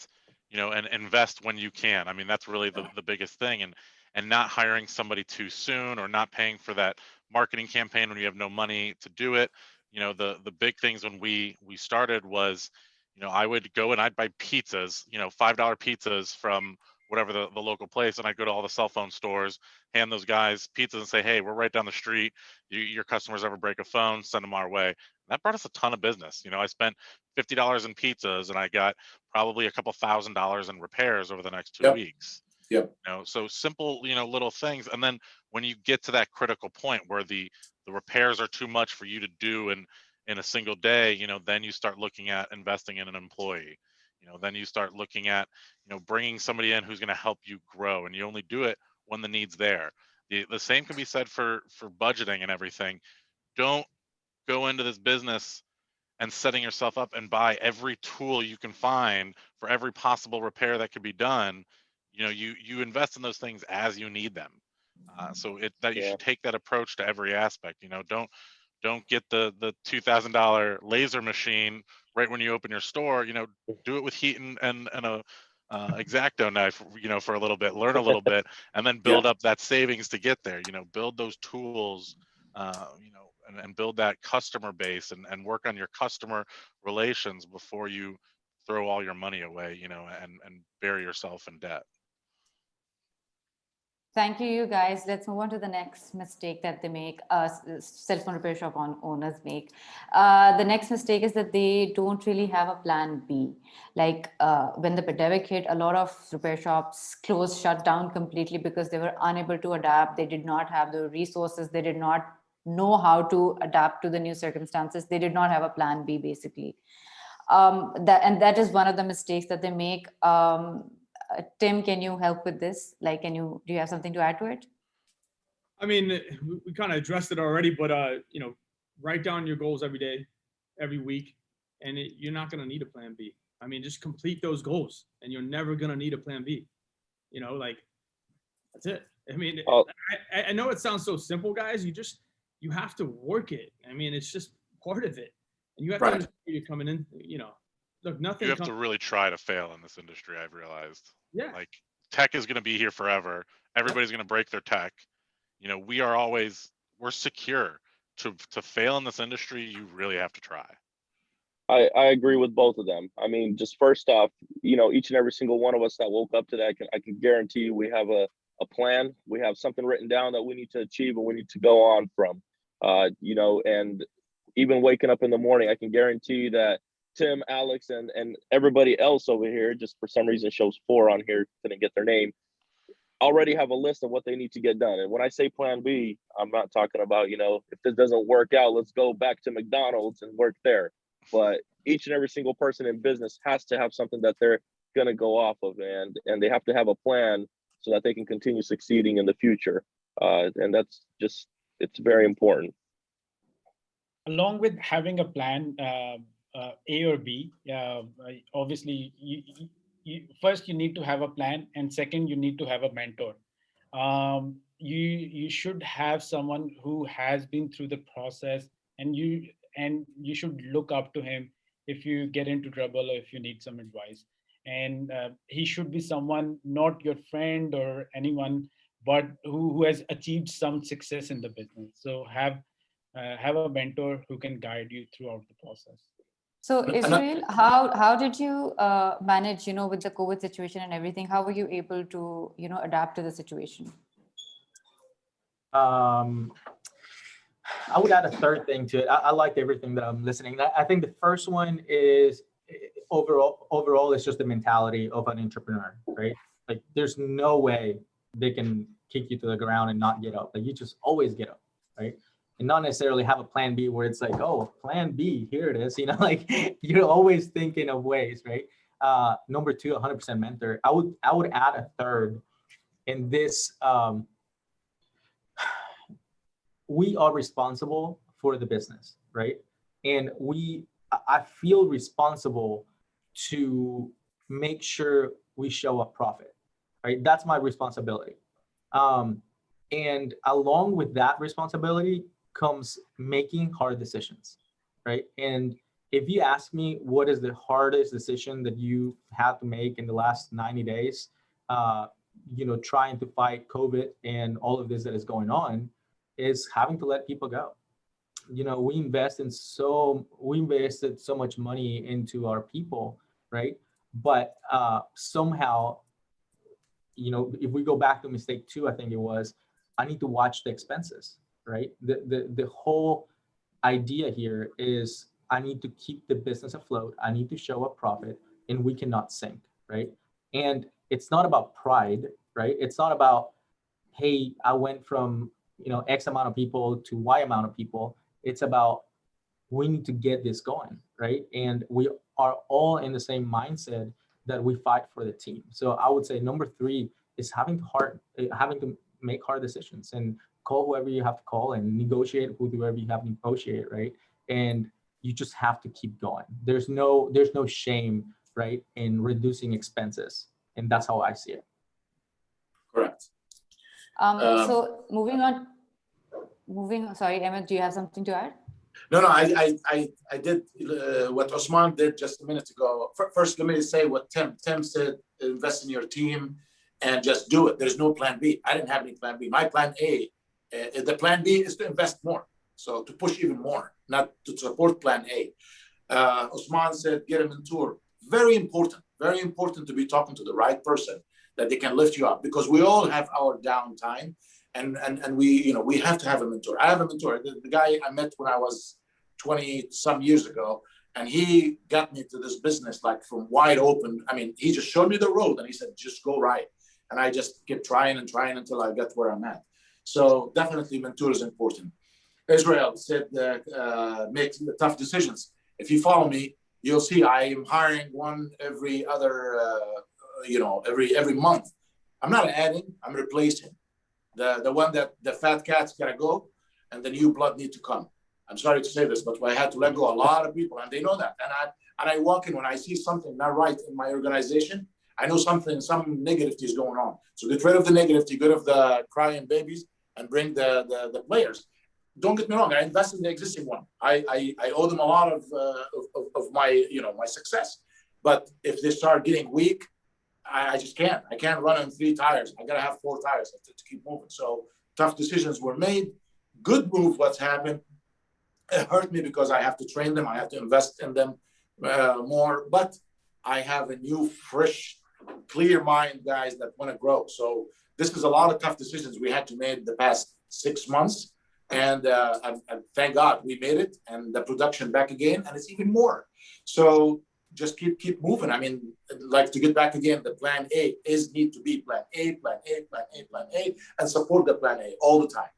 and invest when you can. That's really the biggest thing. And not hiring somebody too soon, or not paying for that marketing campaign when you have no money to do it. you know, the big things when we started was, you know, I would go and I'd buy pizzas, you know, $5 pizzas from whatever the local place, and I'd go to all the cell phone stores, hand those guys pizzas and say, hey, we're right down the street. Your customers ever break a phone, send them our way. That brought us a ton of business. You know, I spent $50 in pizzas and I got probably a couple $1,000s in repairs over the next 2 Yep. weeks. Yep. You know, so simple, you know, little things. And then when you get to that critical point where the repairs are too much for you to do in a single day, you know, then you start looking at investing in an employee. You know, then you start looking at, you know, bringing somebody in who's going to help you grow, and you only do it when the need's there. The same can be said for budgeting and everything. Don't go into this business and setting yourself up and buy every tool you can find for every possible repair that could be done. You know, you invest in those things as you need them. So you should take that approach to every aspect. You know, don't get the $2,000 laser machine right when you open your store. You know, do it with heat and a X-Acto knife, you know, for a little bit, learn a little bit, and then build up that savings to get there. You know, build those tools, you know, and build that customer base and work on your customer relations before you throw all your money away, you know, and bury yourself in debt. Thank you, you guys. Let's move on to the next mistake that they make, cell phone repair shop owners make. The next mistake is that they don't really have a plan B. Like when the pandemic hit, a lot of repair shops closed, shut down completely because they were unable to adapt. They did not have the resources. They did not know how to adapt to the new circumstances. They did not have a plan B, basically. That is one of the mistakes that they make. Tim, can you help with this? Like, do you have something to add to it? I mean, we kind of addressed it already, but you know, write down your goals every day, every week, and you're not going to need a plan B. I mean, just complete those goals and you're never going to need a plan B. You know, like, that's it. I mean, I know it sounds so simple, guys. You have to work it. I mean, it's just part of it. And you have to understand you're coming in, you know, look, nothing. You have to really try to fail in this industry, I've realized. Yeah. Like, tech is going to be here forever. Everybody's going to break their tech. You know, we're secure. To fail in this industry, you really have to try. I agree with both of them. I mean, just first off, you know, each and every single one of us that woke up to that, I can guarantee you we have a plan. We have something written down that we need to achieve and we need to go on from. You know, and even waking up in the morning, I can guarantee you that Tim, Alex, and everybody else over here, just for some reason shows 4 on here, couldn't get their name, already have a list of what they need to get done. And when I say plan B, I'm not talking about, you know, if this doesn't work out, let's go back to McDonald's and work there. But each and every single person in business has to have something that they're going to go off of, and they have to have a plan so that they can continue succeeding in the future. And that's just, it's very important. Along with having a plan, A or B, obviously, first you need to have a plan, and second, you need to have a mentor. You should have someone who has been through the process, and you should look up to him if you get into trouble or if you need some advice. And he should be someone, not your friend or anyone, but who has achieved some success in the business. So have a mentor who can guide you throughout the process. So Israel, how did you manage, you know, with the COVID situation and everything? How were you able to, you know, adapt to the situation? I would add a third thing to it. I liked everything that I'm listening. I think the first one is overall, it's just the mentality of an entrepreneur, right? Like, there's no way they can kick you to the ground and not get up. Like, you just always get up, right? And not necessarily have a plan B where it's like, oh, plan B, here it is. You know, like, you're always thinking of ways, right? Number 2, 100% mentor. I would add a third in this. We are responsible for the business, right? And I feel responsible to make sure we show a profit, right? That's my responsibility. And along with that responsibility comes making hard decisions, right? And if you ask me what is the hardest decision that you had to make in the last 90 days, you know, trying to fight COVID and all of this that is going on, is having to let people go. you know, we invested so much money into our people, right? But somehow, you know, if we go back to mistake 2, I think it was, I need to watch the expenses, right? The whole idea here is I need to keep the business afloat. I need to show a profit, and we cannot sink, right? And it's not about pride, right? It's not about, hey, I went from, you know, X amount of people to Y amount of people. It's about, we need to get this going, right? And we are all in the same mindset that we fight for the team. So I would say number 3 is having to make hard decisions and call whoever you have to call and negotiate with whoever you have to negotiate, right? And you just have to keep going. There's no shame, right, in reducing expenses, and that's how I see it. Correct. So sorry, Ahmed, do you have something to add? No, I did what Usman did just a minute ago. First, let me say what Tim said: invest in your team and just do it. There's no plan B. I didn't have any plan B. My plan A, the plan B is to invest more, so to push even more, not to support plan A. Usman said get a mentor. Very important to be talking to the right person that they can lift you up, because we all have our downtime. And we have to have a mentor. I have a mentor, the guy I met when I was 20 some years ago, and he got me to this business like from wide open. I mean, he just showed me the road and he said, just go right. And I just kept trying until I got where I'm at. So definitely mentor is important. Israel said make tough decisions. If you follow me, you'll see I am hiring one every other, every month. I'm not adding, I'm replacing. The one that the fat cat's gotta go and the new blood need to come. I'm sorry to say this, but I had to let go a lot of people, and they know that. And I walk in when I see something not right in my organization. I know some negativity is going on. So get rid of the negativity, get rid of the crying babies, and bring the players. Don't get me wrong. I invested in the existing one. I owe them a lot of my my success. But if they start getting weak, I just can't. I can't run on 3 tires. I gotta have 4 tires to keep moving. So tough decisions were made. Good move. What's happened? It hurt me because I have to train them. I have to invest in them more. But I have a new, fresh, clear mind, guys, that want to grow. So this is a lot of tough decisions we had to make the past 6 months, and thank God we made it. And the production back again, and it's even more. So just keep moving. I mean, like to get back again, the plan A need to be plan A, and support the plan A all the time.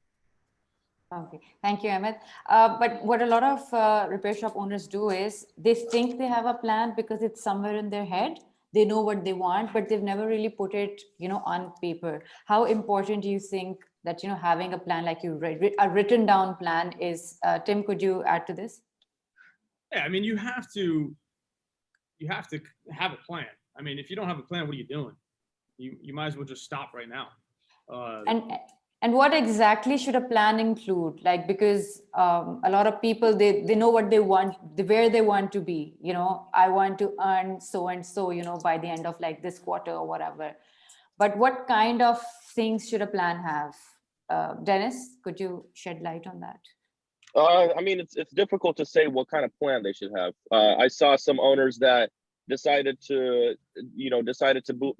Okay, thank you, Ahmed. But what a lot of repair shop owners do is they think they have a plan because it's somewhere in their head. They know what they want, but they've never really put it, on paper. How important do you think that, having a plan like a written down plan is? Tim, could you add to this? Yeah, I mean, you have to have a plan. I mean, if you don't have a plan, what are you doing? You might as well just stop right now. And what exactly should a plan include? Like, because a lot of people, they know what they want, where they want to be. I want to earn so and so, by the end of like this quarter or whatever. But what kind of things should a plan have? Denis, could you shed light on that? I mean, it's difficult to say what kind of plan they should have. I saw some owners that decided to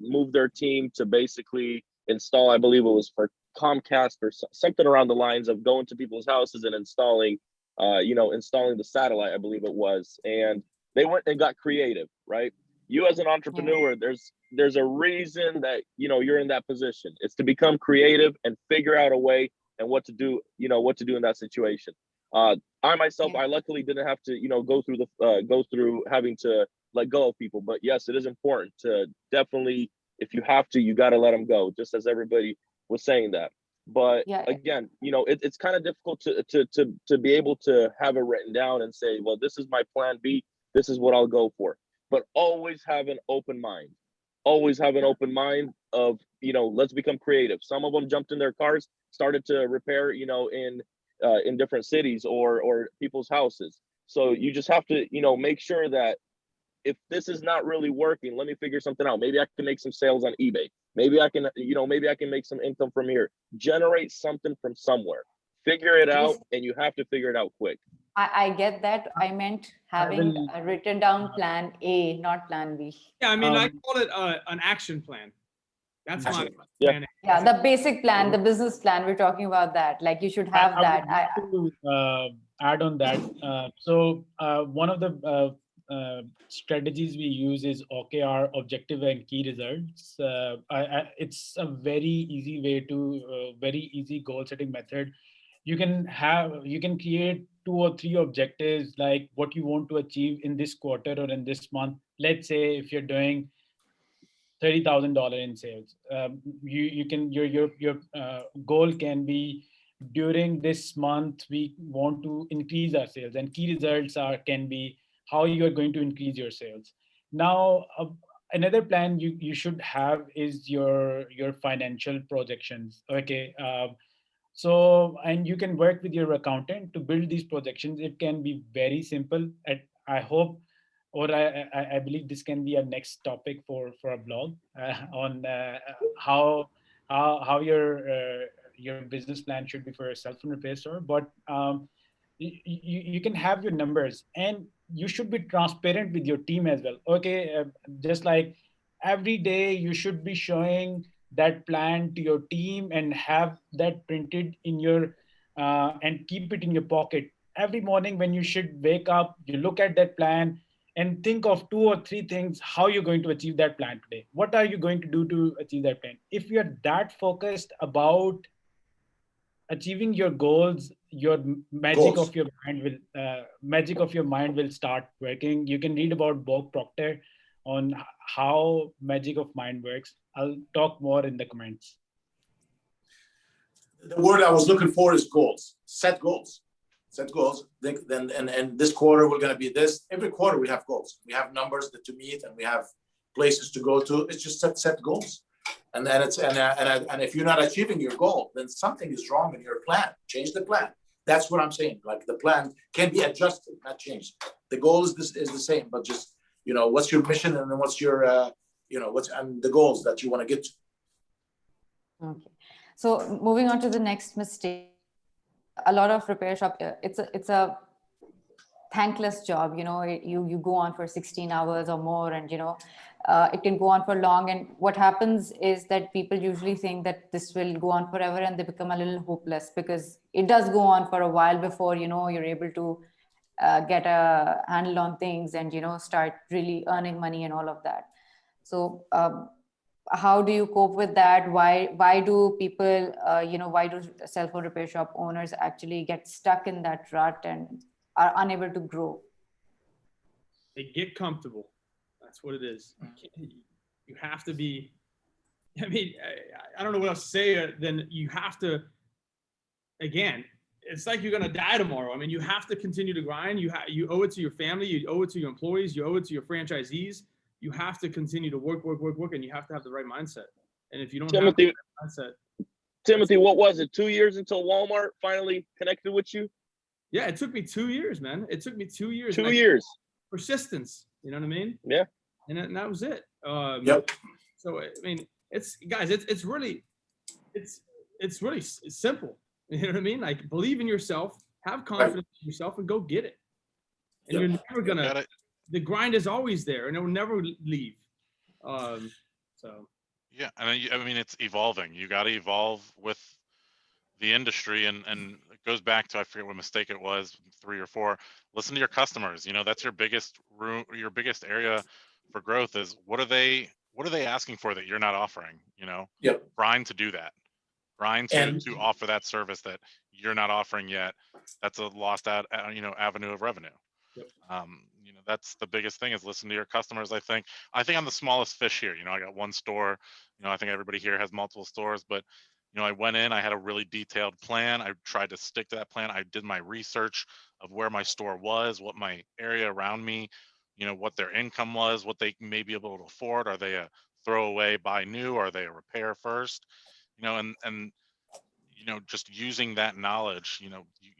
move their team to basically install, I believe it was for Comcast or something around the lines of going to people's houses and installing the satellite, I believe it was. And they went and got creative, right? You as an entrepreneur, there's a reason that, you're in that position. It's to become creative and figure out a way and what to do in that situation. I myself, I luckily didn't have to, go through having to let go of people. But yes, it is important to definitely, if you have to, you got to let them go, just as everybody was saying that. But again, it's kind of difficult to be able to have it written down and say, well, this is my plan B. This is what I'll go for. But always have an open mind. Always have an open mind of, let's become creative. Some of them jumped in their cars, started to repair, in different cities or people's houses. So you just have to, make sure that if this is not really working, let me figure something out. Maybe I can make some sales on eBay. Maybe I can, make some income from here. Generate something from somewhere. Figure it out, and you have to figure it out quick. I get that. I meant having will- a written down plan A, not plan B. Yeah, I mean, I Um, call it an action plan. That's my Action Yeah. planning. Yeah, the basic plan, the business plan, we're talking about that. Like you should have I that. would like to add on that. One of the strategies we use is OKR, objective and key results. It's a very easy way to, very easy goal setting method. You can create 2 or 3 objectives, like what you want to achieve in this quarter or in this month. Let's say if you're doing $30,000 in sales, you can your goal can be, during this month we want to increase our sales, and key results can be how you are going to increase your sales. Now another plan you should have is your financial projections. Okay. And you can work with your accountant to build these projections. It can be very simple. I hope, or I believe this can be a next topic for a blog on how your business plan should be for a cell phone repair store. But you can have your numbers, and you should be transparent with your team as well. Okay, just like every day you should be showing that plan to your team and have that printed in your and keep it in your pocket. Every morning when you should wake up, you look at that plan and think of 2 or 3 things how you're going to achieve that plan today. What are you going to do to achieve that plan? If you're that focused about achieving your goals, your magic Goals. of your mind will start working. You can read about Bob Proctor on how magic of mind works. I'll talk more in the comments. The word I was looking for is goals. Set goals. Set goals. Then and this quarter we're going to be this. Every quarter we have goals. We have numbers to meet, and we have places to go to. It's just set goals. And then and if you're not achieving your goal, then something is wrong in your plan. Change the plan. That's what I'm saying. Like the plan can be adjusted, not changed. The goal is the same, but just, what's your mission, and then what's your and the goals that you want to get to. Okay. So moving on to the next mistake, a lot of repair shop, it's a thankless job. You go on for 16 hours or more, and it can go on for long. And what happens is that people usually think that this will go on forever, and they become a little hopeless, because it does go on for a while before you're able to get a handle on things and start really earning money and all of that. So how do you cope with that? Why do people why do cell phone repair shop owners actually get stuck in that rut and are unable to grow? They get comfortable. That's what it is. You have to be, I mean, I don't know what else to say than you have to, again, it's like you're going to die tomorrow. I mean, you have to continue to grind. You owe it to your family. You owe it to your employees. You owe it to your franchisees. You have to continue to work, and you have to have the right mindset. And if you don't have the right mindset. Timothy, what was it? 2 years until Walmart finally connected with you? Yeah, it took me 2 years, man. It took me 2 years. 2 years. Persistence. You know what I mean? Yeah. And that was it. Yep. So I mean, it's really simple. You know what I mean? Like, believe in yourself, have confidence in yourself, and go get it. And you're never gonna. The grind is always there, and it will never leave. So. Yeah, I mean, it's evolving. You got to evolve with the industry, and it goes back to, I forget what mistake it was, 3 or 4. Listen to your customers. That's your biggest area for growth is what are they asking for that you're not offering? Yep. Grind to do that. Grind to offer that service that you're not offering yet. That's a lost avenue of revenue. Yep. That's the biggest thing, is listen to your customers. I think I'm the smallest fish here. I got one store. I think everybody here has multiple stores, but I went in, I had a really detailed plan. I tried to stick to that plan. I did my research of where my store was, what my area around me, what their income was, what they may be able to afford. Are they a throwaway, buy new? Are they a repair first? And just using that knowledge,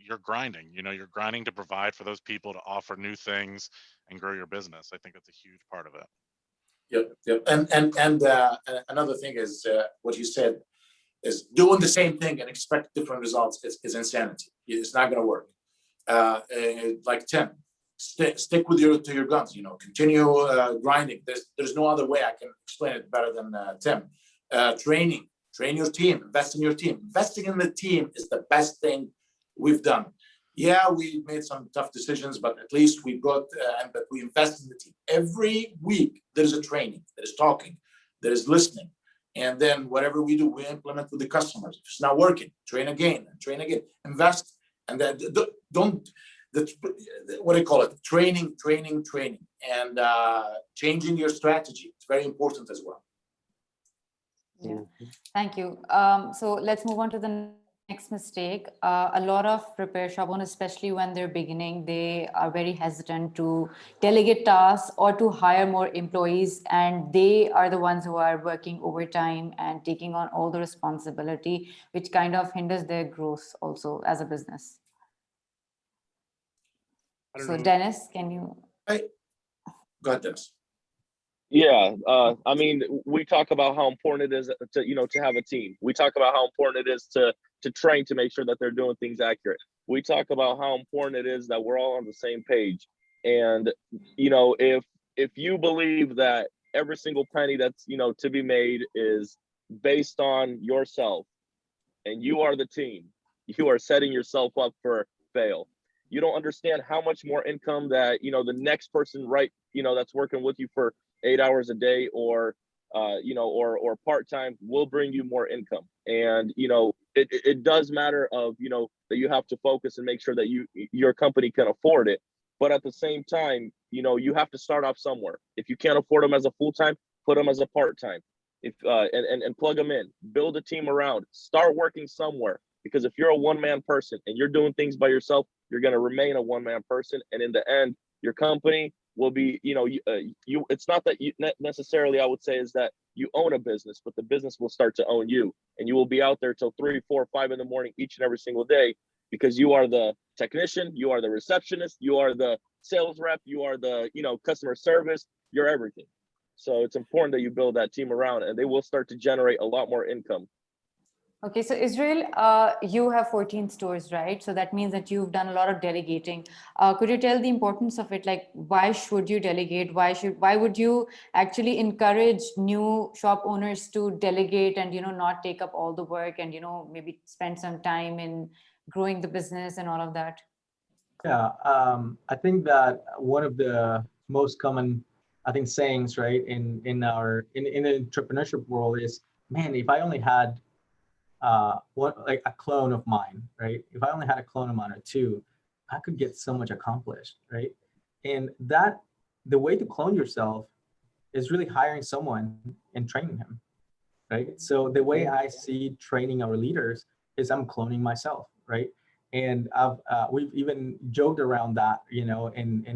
you're grinding, you're grinding to provide for those people, to offer new things and grow your business. I think that's a huge part of it. Yep. And another thing is what you said. is doing the same thing and expect different results is insanity. It's not going to work. Like Tim, stick with to your guns. You know, continue grinding. There's no other way I can explain it better than Tim. Train your team. Invest in your team. Investing in the team is the best thing we've done. Yeah, we made some tough decisions, but at least we got but we invest in the team. Every week there's a training, there's talking, there's listening. And then whatever we do, we implement with the customers. If it's not working, train again, invest, and then what do you call it? Training, and changing your strategy. It's very important as well. Yeah, thank you. So let's move on to the next mistake. A lot of repair shop owners, especially when they're beginning, they are very hesitant to delegate tasks or to hire more employees, and they are the ones who are working overtime and taking on all the responsibility, which kind of hinders their growth also as a business. So Denis, can you? Go ahead, Denis. Yeah, I mean, we talk about how important it is to have a team. We talk about how important it is to train to make sure that they're doing things accurate. We talk about how important it is that we're all on the same page. And if you believe that every single penny that's to be made is based on yourself, and you are the team, you are setting yourself up for fail. You don't understand how much more income that the next person that's working with you for 8 hours a day or part-time will bring you more income. And it does matter of that you have to focus and make sure that your company can afford it. But at the same time, you have to start off somewhere. If you can't afford them as a full-time, put them as a part-time. If and plug them in, build a team around, start working somewhere. Because if you're a one-man person and you're doing things by yourself, you're going to remain a one-man person, and in the end, your company will be, it's not that you necessarily, I would say, is that you own a business, but the business will start to own you, and you will be out there till 3, 4, 5 in the morning each and every single day, because you are the technician, you are the receptionist, you are the sales rep, you are the, customer service, you're everything. So it's important that you build that team around, and they will start to generate a lot more income. Okay, so Israel, you have 14 stores, right? So that means that you've done a lot of delegating. Could you tell the importance of it? Like, why should you delegate? Why would you actually encourage new shop owners to delegate and, not take up all the work and, maybe spend some time in growing the business and all of that? Yeah, I think that one of the most common, sayings, right, in the entrepreneurship world is, man, if I only had a clone of mine, right? If I only had a clone of mine or two, I could get so much accomplished, right? And the way to clone yourself is really hiring someone and training him, right? So the way I see training our leaders is I'm cloning myself, right? And we've even joked around that, in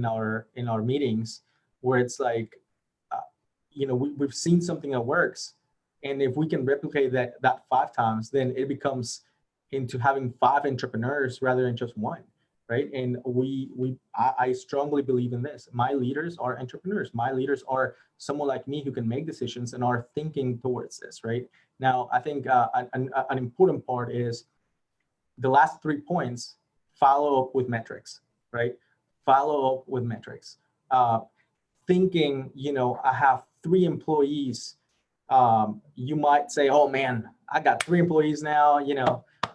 our meetings, where it's like, we've seen something that works. And if we can replicate that 5 times, then it becomes into having 5 entrepreneurs rather than just one, right? And I strongly believe in this. My leaders are entrepreneurs. My leaders are someone like me who can make decisions and are thinking towards this, right? Now, I think an important part is the last 3 points: follow up with metrics, right? Follow up with metrics. Thinking, I have 3 employees. You might say, oh man, I got 3 employees now,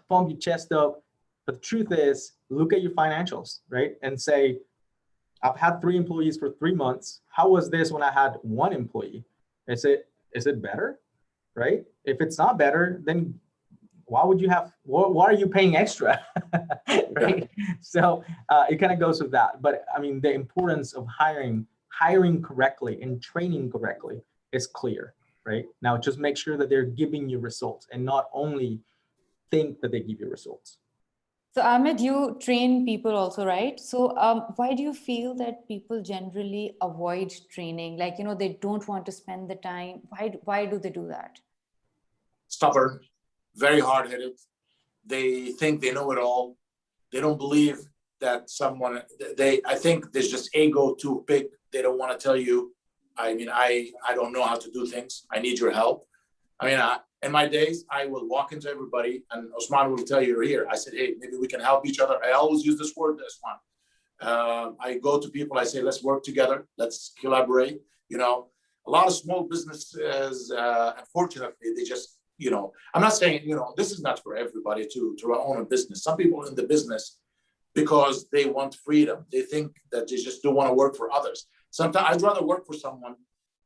pump your chest up. But the truth is, look at your financials, right? And say, I've had 3 employees for 3 months. How was this when I had 1 employee? Is it better, right? If it's not better, then why are you paying extra, right? So it kind of goes with that. But I mean, the importance of hiring correctly and training correctly is clear. Right now, just make sure that they're giving you results and not only think that they give you results. So Ahmed, you train people also, right? So why do you feel that people generally avoid training? Like, they don't want to spend the time. Why do they do that? Stubborn, very hard-headed. They think they know it all. They don't believe that I think there's just ego too big. They don't want to tell you, I mean, I don't know how to do things. I need your help. I mean, In my days, I will walk into everybody, and Usman will tell you here. I said, hey, maybe we can help each other. I always use this word, Usman. I go to people, I say, let's work together, let's collaborate. You know, a lot of small businesses, unfortunately, they just, you know, I'm not saying, you know, this is not for everybody to own a business. Some people in the business, because they want freedom, they think that they just don't want to work for others. Sometimes I'd rather work for someone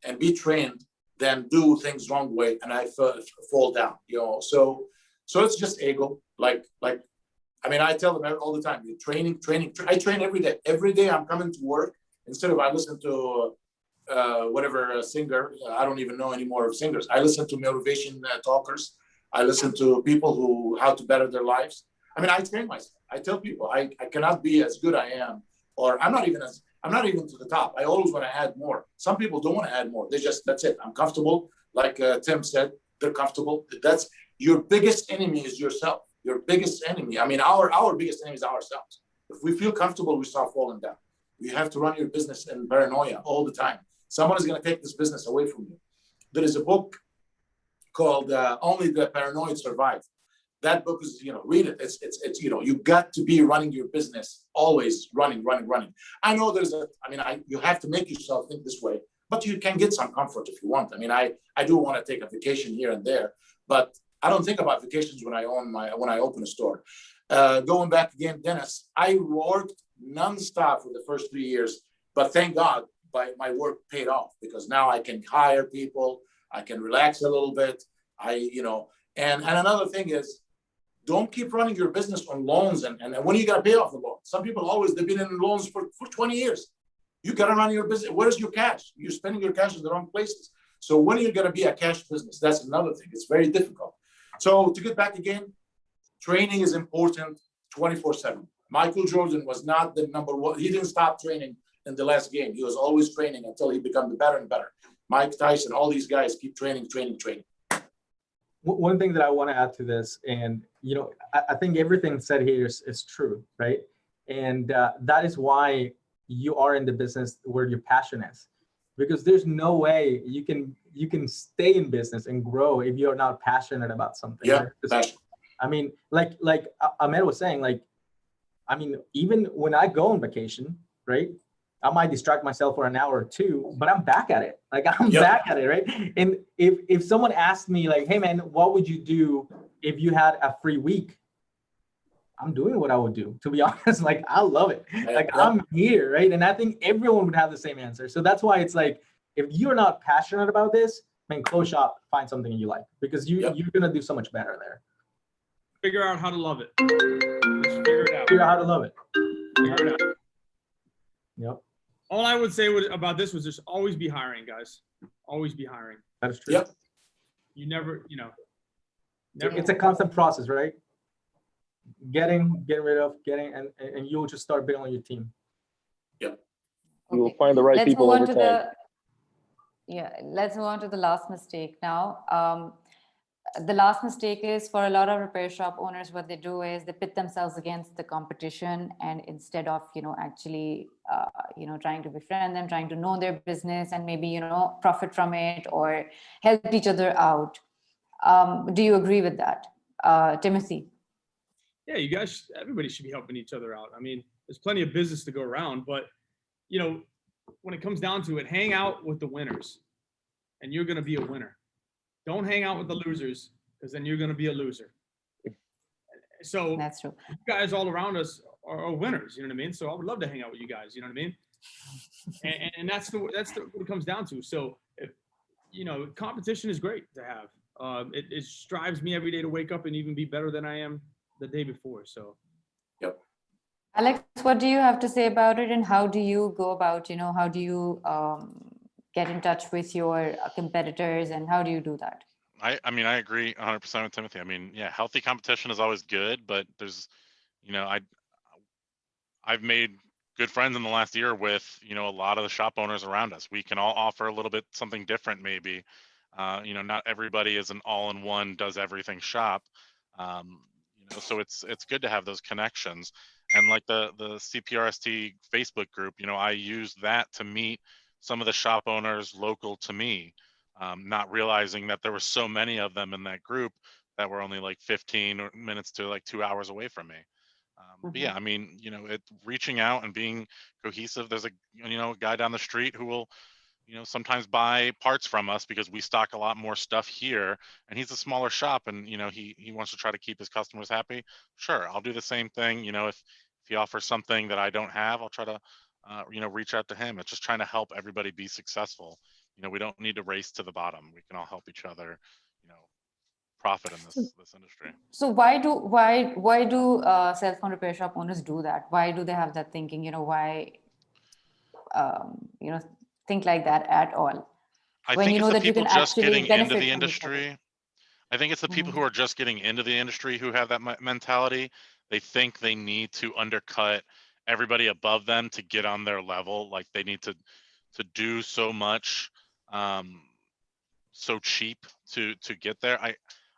and be trained than do things wrong way and I fall down, you know. So it's just ego. Like I mean, I tell them all the time, you're training. I train every day. Every day I'm coming to work. Instead of I listen to whatever singer, I don't even know anymore of singers. I listen to motivation talkers. I listen to people who how to better their lives. I mean, I train myself. I tell people I cannot be as good I am, or I'm not even to the top. I always want to add more. Some people don't want to add more. They just, that's it. I'm comfortable. Like Tim said, they're comfortable. That's your biggest enemy is yourself. Your biggest enemy. I mean, our biggest enemy is ourselves. If we feel comfortable, we start falling down. You have to run your business in paranoia all the time. Someone is going to take this business away from you. There is a book called Only the Paranoid Survive. That book is, you know, read it. It's you know, you got to be running your business, always running. I know you have to make yourself think this way, but you can get some comfort if you want. I mean, I do want to take a vacation here and there, but I don't think about vacations when I open a store. Going back again, Denis, I worked nonstop for the first 3 years, but thank God my work paid off because now I can hire people, I can relax a little bit. And another thing is, don't keep running your business on loans and when you got to pay off the loan. Some people they've been in loans for 20 years. You got to run your business. Where's your cash? You're spending your cash in the wrong places. So when are you going to be a cash business? That's another thing. It's very difficult. So to get back again, training is important 24/7. Michael Jordan was not the number one. He didn't stop training in the last game. He was always training until he became better and better. Mike Tyson, all these guys keep training. One thing that I want to add to this, and you know, I think everything said here is true, right? And that is why you are in the business where your passion is, because there's no way you can stay in business and grow if you're not passionate about something. Yeah, right? I mean, like Ahmed was saying, like, I mean, even when I go on vacation, right? I might distract myself for an hour or two, but I'm back at it. Like I'm back at it, right? And if someone asked me like, hey man, what would you do if you had a free week? I'm doing what I would do, to be honest. Like I love it. Like I'm here, right? And I think everyone would have the same answer. So that's why it's like, if you're not passionate about this, man, close shop, find something you like, because you're gonna do so much better there. Figure out how to love it. Just figure it out. Figure out how to love it. Figure it out. Yep. All I would say about this was just always be hiring, guys. Always be hiring. That is true. Yep. You never. It's a constant process, right? Getting rid of, and you'll just start building your team. Yep. You will find the right people over time. Let's move on to the last mistake now. The last mistake is, for a lot of repair shop owners, what they do is they pit themselves against the competition, and instead of actually trying to befriend them, trying to know their business and maybe profit from it or help each other out. Do you agree with that, Timothy? Yeah, you guys, everybody should be helping each other out. I mean, there's plenty of business to go around, but when it comes down to it, hang out with the winners and you're going to be a winner. Don't hang out with the losers, because then you're going to be a loser. So that's true. You guys all around us are winners. You know what I mean? So I would love to hang out with you guys. You know what I mean? And that's what it comes down to. So if competition is great to have. It strives me every day to wake up and even be better than I am the day before. So. Yep. Alex, what do you have to say about it, and how do you go about? How do you get in touch with your competitors, and how do you do that? I mean, I agree 100% with Timothy. I mean, yeah, healthy competition is always good, but there's, I've made good friends in the last year with, a lot of the shop owners around us. We can all offer a little bit something different, maybe. Not everybody is an all-in-one, does everything shop. So it's good to have those connections. And like the CPRST Facebook group, I use that to meet some of the shop owners local to me. not realizing that there were so many of them in that group that were only like 15 minutes to like 2 hours away from me. But yeah, I mean, you know, reaching out and being cohesive. There's a guy down the street who will, sometimes buy parts from us because we stock a lot more stuff here, and he's a smaller shop, and he wants to try to keep his customers happy. Sure, I'll do the same thing. If he offers something that I don't have, I'll try to reach out to him. It's just trying to help everybody be successful. We don't need to race to the bottom. We can all help each other, profit in this industry. So why do self-owned repair shop owners do that? Why do they have that thinking? Why think like that at all? I When think you it's know the that you people can just actually getting into benefit the from each other. industry. I think it's the people who are just getting into the industry who have that mentality. They think they need to undercut everybody above them to get on their level. Like they need to do so much, so cheap to get there.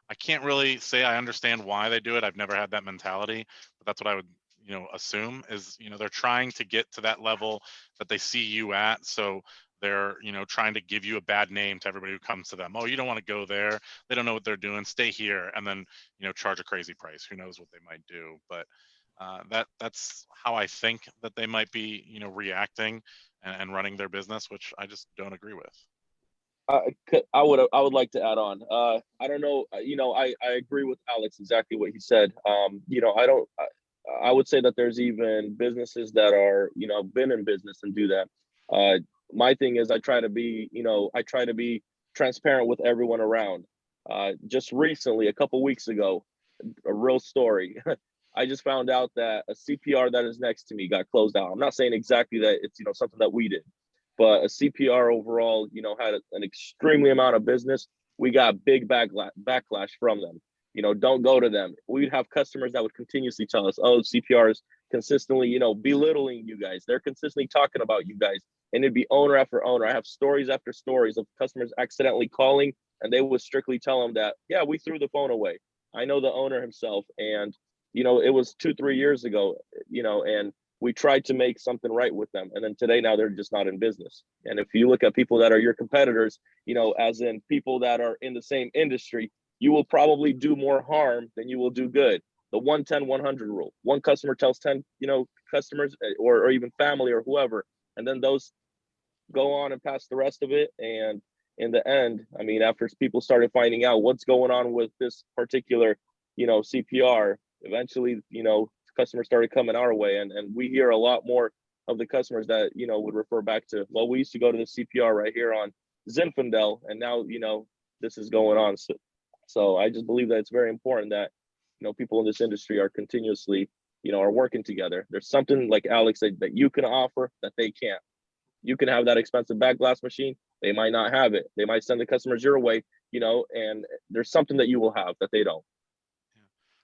I can't really say I understand why they do it. I've never had that mentality, but that's what I would assume is they're trying to get to that level that they see you at. So they're trying to give you a bad name to everybody who comes to them. Oh, you don't want to go there, they don't know what they're doing, stay here, and then charge a crazy price. Who knows what they might do. But that's how I think that they might be reacting and running their business, which I just don't agree with. I would like to add on. I don't know. I agree with Alex exactly what he said. I would say that there's even businesses that are been in business and do that. My thing is I try to be transparent with everyone around. Just recently, a couple weeks ago, a real story. I just found out that a CPR that is next to me got closed out. I'm not saying exactly that it's something that we did, but a CPR overall, had an extremely amount of business. We got big backlash from them. Don't go to them. We'd have customers that would continuously tell us, oh, CPR is consistently, belittling you guys. They're consistently talking about you guys. And it'd be owner after owner. I have stories after stories of customers accidentally calling, and they would strictly tell them that, yeah, we threw the phone away. I know the owner himself. And, it was 2-3 years ago, and we tried to make something right with them. And then today, now they're just not in business. And if you look at people that are your competitors, as in people that are in the same industry, you will probably do more harm than you will do good. The 110-100 rule. One customer tells 10, customers or even family or whoever, and then those go on and pass the rest of it. And in the end, I mean, after people started finding out what's going on with this particular, CPR, eventually, customers started coming our way. And we hear a lot more of the customers that, would refer back to, well, we used to go to the CPR right here on Zinfandel, and now, this is going on. So I just believe that it's very important that, people in this industry are continuously, are working together. There's something, like Alex said, that you can offer that they can't. You can have that expensive back glass machine. They might not have it. They might send the customers your way, and there's something that you will have that they don't.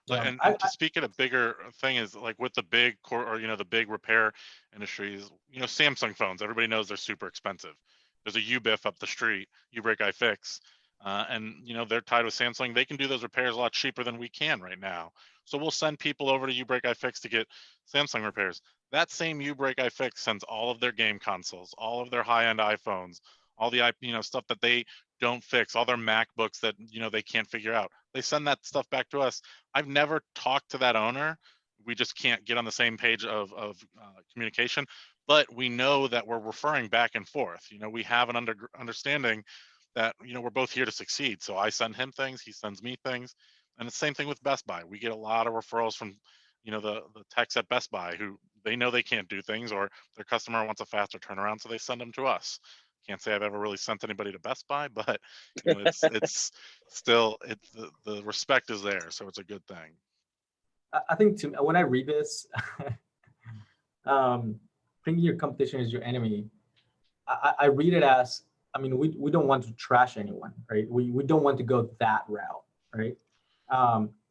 Yeah. And to speak at a bigger thing is like with the big the big repair industries, Samsung phones, everybody knows they're super expensive. There's a UBIF up the street, You Break I Fix. And they're tied with Samsung. They can do those repairs a lot cheaper than we can right now. So we'll send people over to You Break I Fix to get Samsung repairs. That same You Break I Fix sends all of their game consoles, all of their high-end iPhones, all the stuff that they don't fix, all their MacBooks that they can't figure out. They send that stuff back to us. I've never talked to that owner. We just can't get on the same page of communication. But we know that we're referring back and forth. We have an understanding that we're both here to succeed. So I send him things, he sends me things, and the same thing with Best Buy. We get a lot of referrals from the techs at Best Buy who they know they can't do things, or their customer wants a faster turnaround, so they send them to us. Can't say I've ever really sent anybody to Best Buy, but it's still the respect is there, so it's a good thing. I think when I read this, thinking your competition is your enemy, I read it as, I mean, we don't want to trash anyone, right? We don't want to go that route, right?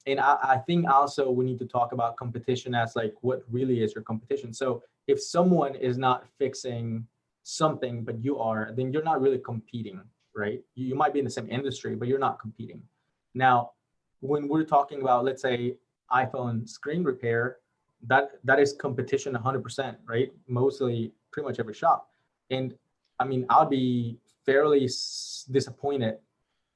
And I think also we need to talk about competition as like what really is your competition. So if someone is not fixing something, but you are, then you're not really competing, right? You might be in the same industry, but you're not competing. Now, when we're talking about, let's say, iPhone screen repair, that is competition 100%, right? Mostly pretty much every shop. And I mean, I'll be fairly disappointed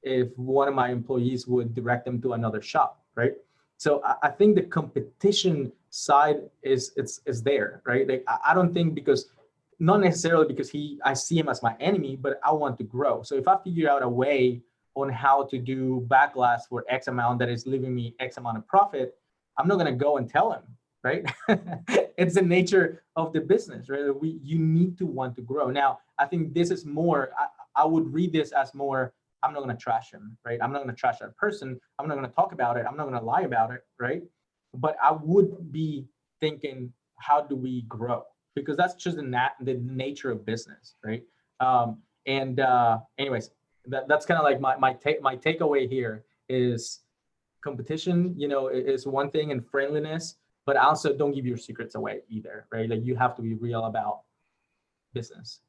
if one of my employees would direct them to another shop, right? So I think the competition side is there, right? Like I don't think because, not necessarily because I see him as my enemy, but I want to grow. So if I figure out a way on how to do backlash for X amount that is leaving me X amount of profit, I'm not going to go and tell him, right? It's the nature of the business, right? You need to want to grow. Now, I think this is more, I would read this as more, I'm not going to trash him, right? I'm not going to trash that person. I'm not going to talk about it. I'm not going to lie about it, right? But I would be thinking, how do we grow? Because that's just the nature of business, right? Anyways, that's kind of like my takeaway here is competition, is one thing, and friendliness, but also don't give your secrets away either, right? Like you have to be real about business.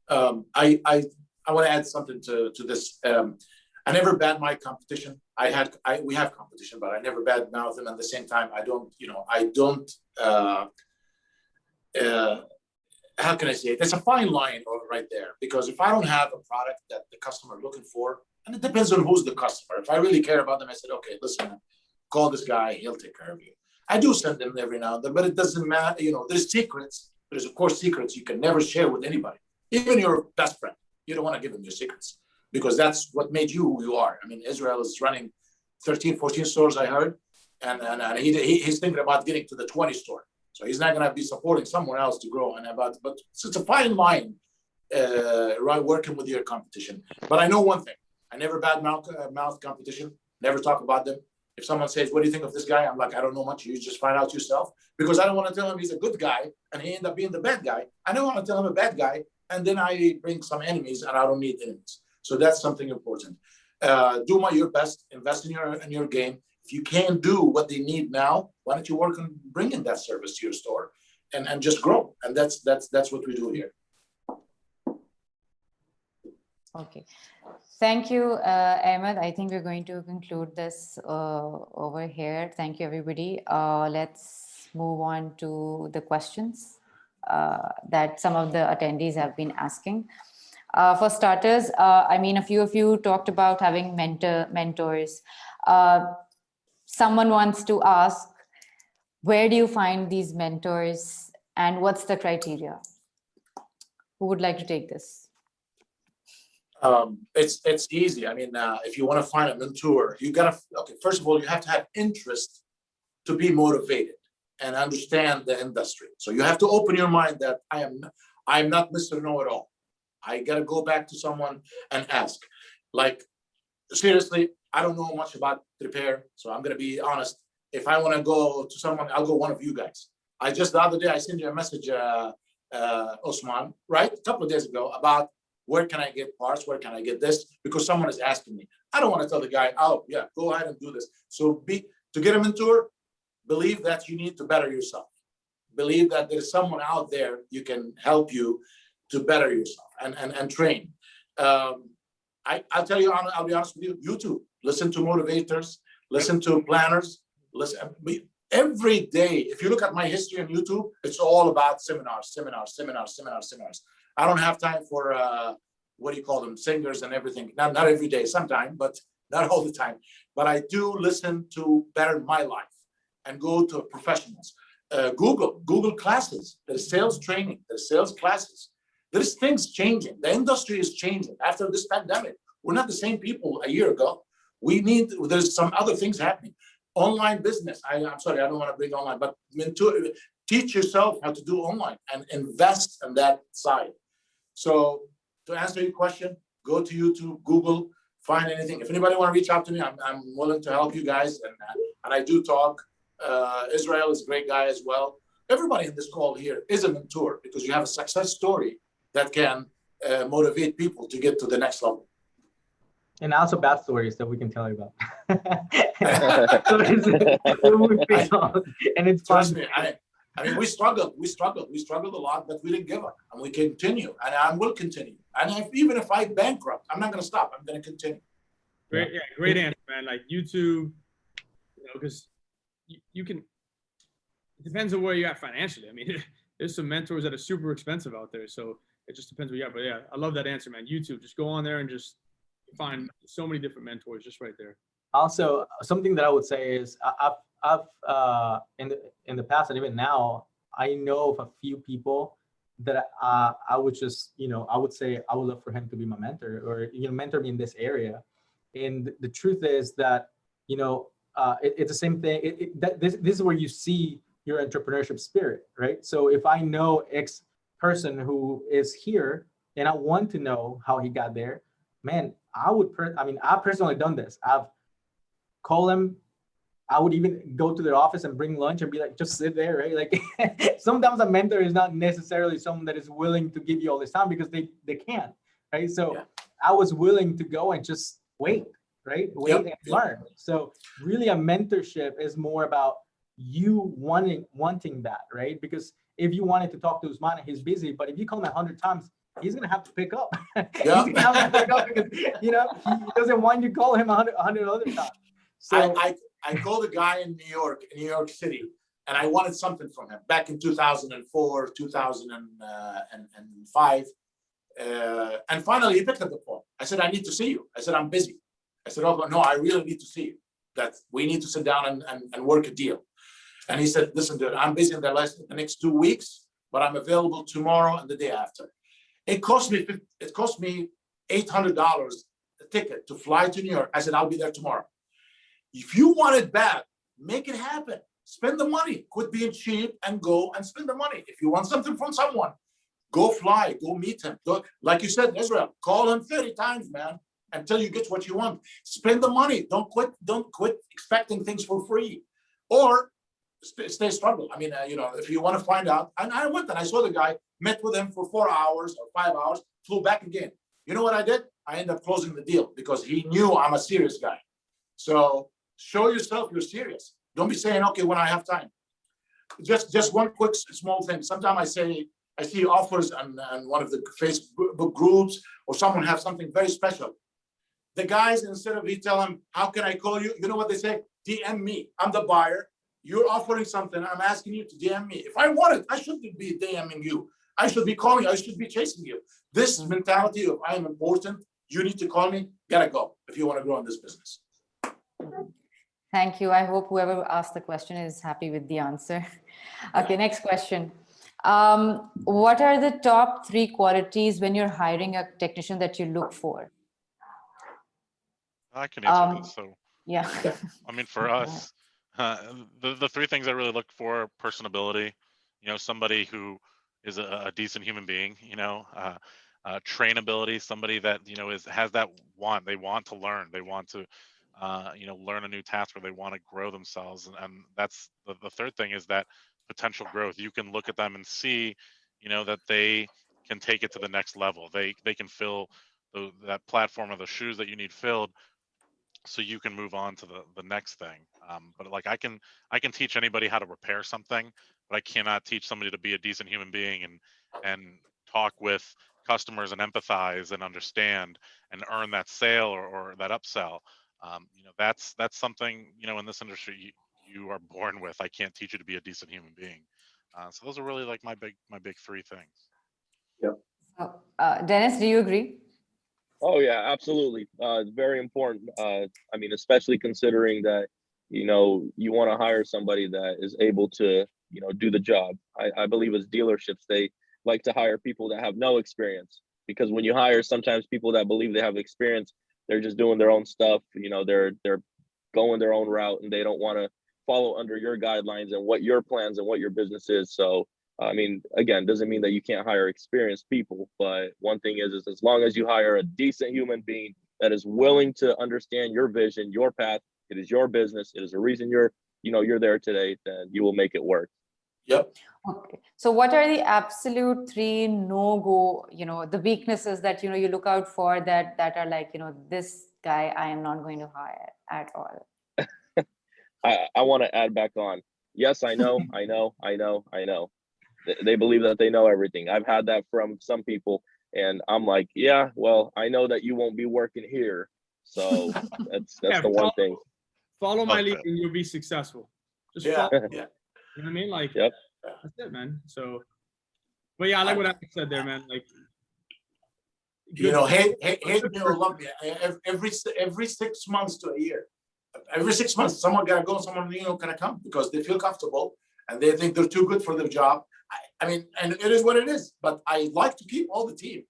I want to add something to this. I never bad my competition. We have competition, but I never bad mouth them. At the same time, I don't. How can I say it? There's a fine line right there, because if I don't have a product that the customer is looking for, and it depends on who's the customer. If I really care about them, I said, okay, listen, call this guy, he'll take care of you. I do send them every now and then, but it doesn't matter. There's secrets. There's of course secrets you can never share with anybody, even your best friend. You don't want to give them your secrets, because that's what made you who you are. I mean, Israel is running 13, 14 stores, I heard, and he's thinking about getting to the 20 store. So he's not going to be supporting someone else to grow. But it's a fine line, right, working with your competition. But I know one thing: I never bad mouth competition. Never talk about them. If someone says, "What do you think of this guy?" I'm like, "I don't know much. You just find out yourself," because I don't want to tell him he's a good guy and he end up being the bad guy. I don't want to tell him a bad guy and then I bring some enemies, and I don't need enemies. So that's something important. Do your best. Invest in your game. If you can't do what they need now, why don't you work on bringing that service to your store and just grow? And that's what we do here. Okay. Thank you, Ahmed. I think we're going to conclude this over here. Thank you, everybody. Let's move on to the questions that some of the attendees have been asking. For starters, I mean, a few of you talked about having mentors. Someone wants to ask, where do you find these mentors and what's the criteria? Who would like to take this? It's easy. I mean, if you want to find a mentor, first of all, you have to have interest to be motivated and understand the industry. So you have to open your mind that I'm not Mr. Know-it-all. I got to go back to someone and ask. Like, seriously, I don't know much about repair, so I'm going to be honest. If I want to go to someone, I'll go one of you guys. The other day, I sent you a message, Usman, right? A couple of days ago about where can I get parts? Where can I get this? Because someone is asking me. I don't want to tell the guy, oh, yeah, go ahead and do this. So to get a mentor, believe that you need to better yourself. Believe that there is someone out there who can help you to better yourself and train. I'll tell you, I'll be honest with you, YouTube. Listen to motivators, listen to planners. Every day, if you look at my history on YouTube, it's all about seminars. I don't have time for, what do you call them, singers and everything. Not every day, sometime, but not all the time. But I do listen to better my life and go to professionals. Google classes. There's sales training. There's sales classes. There's things changing. The industry is changing after this pandemic. We're not the same people a year ago. There's some other things happening. Online business. I'm sorry, I don't want to bring online, but teach yourself how to do online and invest in that side. So to answer your question, go to YouTube, Google, find anything. If anybody want to reach out to me, I'm willing to help you guys. And I do talk. Israel is a great guy as well. Everybody in this call here is a mentor because you have a success story that can motivate people to get to the next level. And also bad stories that we can tell you about. And it's Trust me, I mean, we struggled a lot, but we didn't give up, and we continue, and I will continue. And even if I bankrupt, I'm not going to stop. I'm going to continue. Great answer, man. Like YouTube, because you can. It depends on where you're at financially. I mean, there's some mentors that are super expensive out there. So it just depends where you are. But yeah, I love that answer, man. YouTube, just go on there and just find so many different mentors just right there. Also, something that I would say is I've in the past and even now, I know of a few people that I would just, I would say I would love for him to be my mentor, or mentor me in this area. And the truth is that it's the same thing. This is where you see your entrepreneurship spirit, right? So if I know X person who is here and I want to know how he got there, man, I've personally done this. I've called him. I would even go to their office and bring lunch and be like, just sit there, right? Like sometimes a mentor is not necessarily someone that is willing to give you all this time because they can't, right? So yeah. I was willing to go and just wait, right? Wait and learn. So really a mentorship is more about you wanting that, right? Because if you wanted to talk to Usman and he's busy, but if you call him 100 times, he's gonna have to pick up. He's gonna have to pick up because he doesn't want you to call him 100 other times. So I called a guy in New York City, and I wanted something from him back in 2004, 2005. And finally he picked up the phone. I said, I need to see you. I said, I'm busy. I said, oh, no, I really need to see you. That we need to sit down and work a deal. And he said, listen, dude, I'm busy in the next 2 weeks, but I'm available tomorrow and the day after. It cost me $800 a ticket to fly to New York. I said, I'll be there tomorrow. If you want it bad, make it happen. Spend the money. Quit being cheap and go and spend the money. If you want something from someone, go fly, go meet him. Like you said, Israel, call him 30 times, man, until you get what you want. Spend the money. Don't quit expecting things for free, or stay struggle. I mean, if you want to find out, and I went and I saw the guy, met with him for 4 hours or 5 hours, flew back again. You know what I did? I ended up closing the deal because he knew I'm a serious guy. So show yourself you're serious. Don't be saying, okay, when I have time. Just one quick small thing. Sometimes I see offers on one of the Facebook groups, or someone have something very special. The guys, instead of you tell them, how can I call you? You know what they say? DM me. I'm the buyer. You're offering something. I'm asking you to DM me. If I want it, I shouldn't be DMing you. I should be calling. I should be chasing you. This mentality of I am important. You need to call me. Gotta go if you want to grow in this business. Thank you. I hope whoever asked the question is happy with the answer. Okay, next question. What are the top 3 qualities when you're hiring a technician that you look for? I can answer this. So yeah. I mean, for us, the 3 things I really look for: personability, somebody who is a decent human being, trainability, somebody that has that they want to learn, they want to learn a new task, or they want to grow themselves, and that's the 3rd thing is that potential growth. You can look at them and see that they can take it to the next level. They can fill that platform of the shoes that you need filled, so you can move on to the next thing. But like I can teach anybody how to repair something, but I cannot teach somebody to be a decent human being and talk with customers and empathize and understand and earn that sale or that upsell. That's something, in this industry you are born with. I can't teach you to be a decent human being. So those are really like my big 3 things. Yep. Denis, do you agree? Oh yeah, absolutely. It's very important. I mean, especially considering that, you want to hire somebody that is able to, do the job. I believe as dealerships, they like to hire people that have no experience, because when you hire sometimes people that believe they have experience, they're just doing their own stuff. They're going their own route, and they don't want to follow under your guidelines and what your plans and what your business is. So I mean, again, doesn't mean that you can't hire experienced people, but one thing is as long as you hire a decent human being that is willing to understand your vision, your path, it is your business, it is the reason you're there today, then you will make it work. Yep. Okay. So what are the absolute 3 no-go, the weaknesses that, you look out for that are like, this guy I am not going to hire at all? I want to add back on. Yes, I know. They believe that they know everything. I've had that from some people, and I'm like, yeah, well, I know that you won't be working here, so that's the one thing. Follow my lead, and you'll be successful. Just follow. Yeah. You know what I mean? Like, yep. That's it, man. So, but yeah, I like what I said there, man. Like, You know, hate me or love me. Every 6 months to a year, every 6 months, someone gotta go, someone gonna come because they feel comfortable and they think they're too good for their job. I mean, and it is what it is. But I like to keep all the team.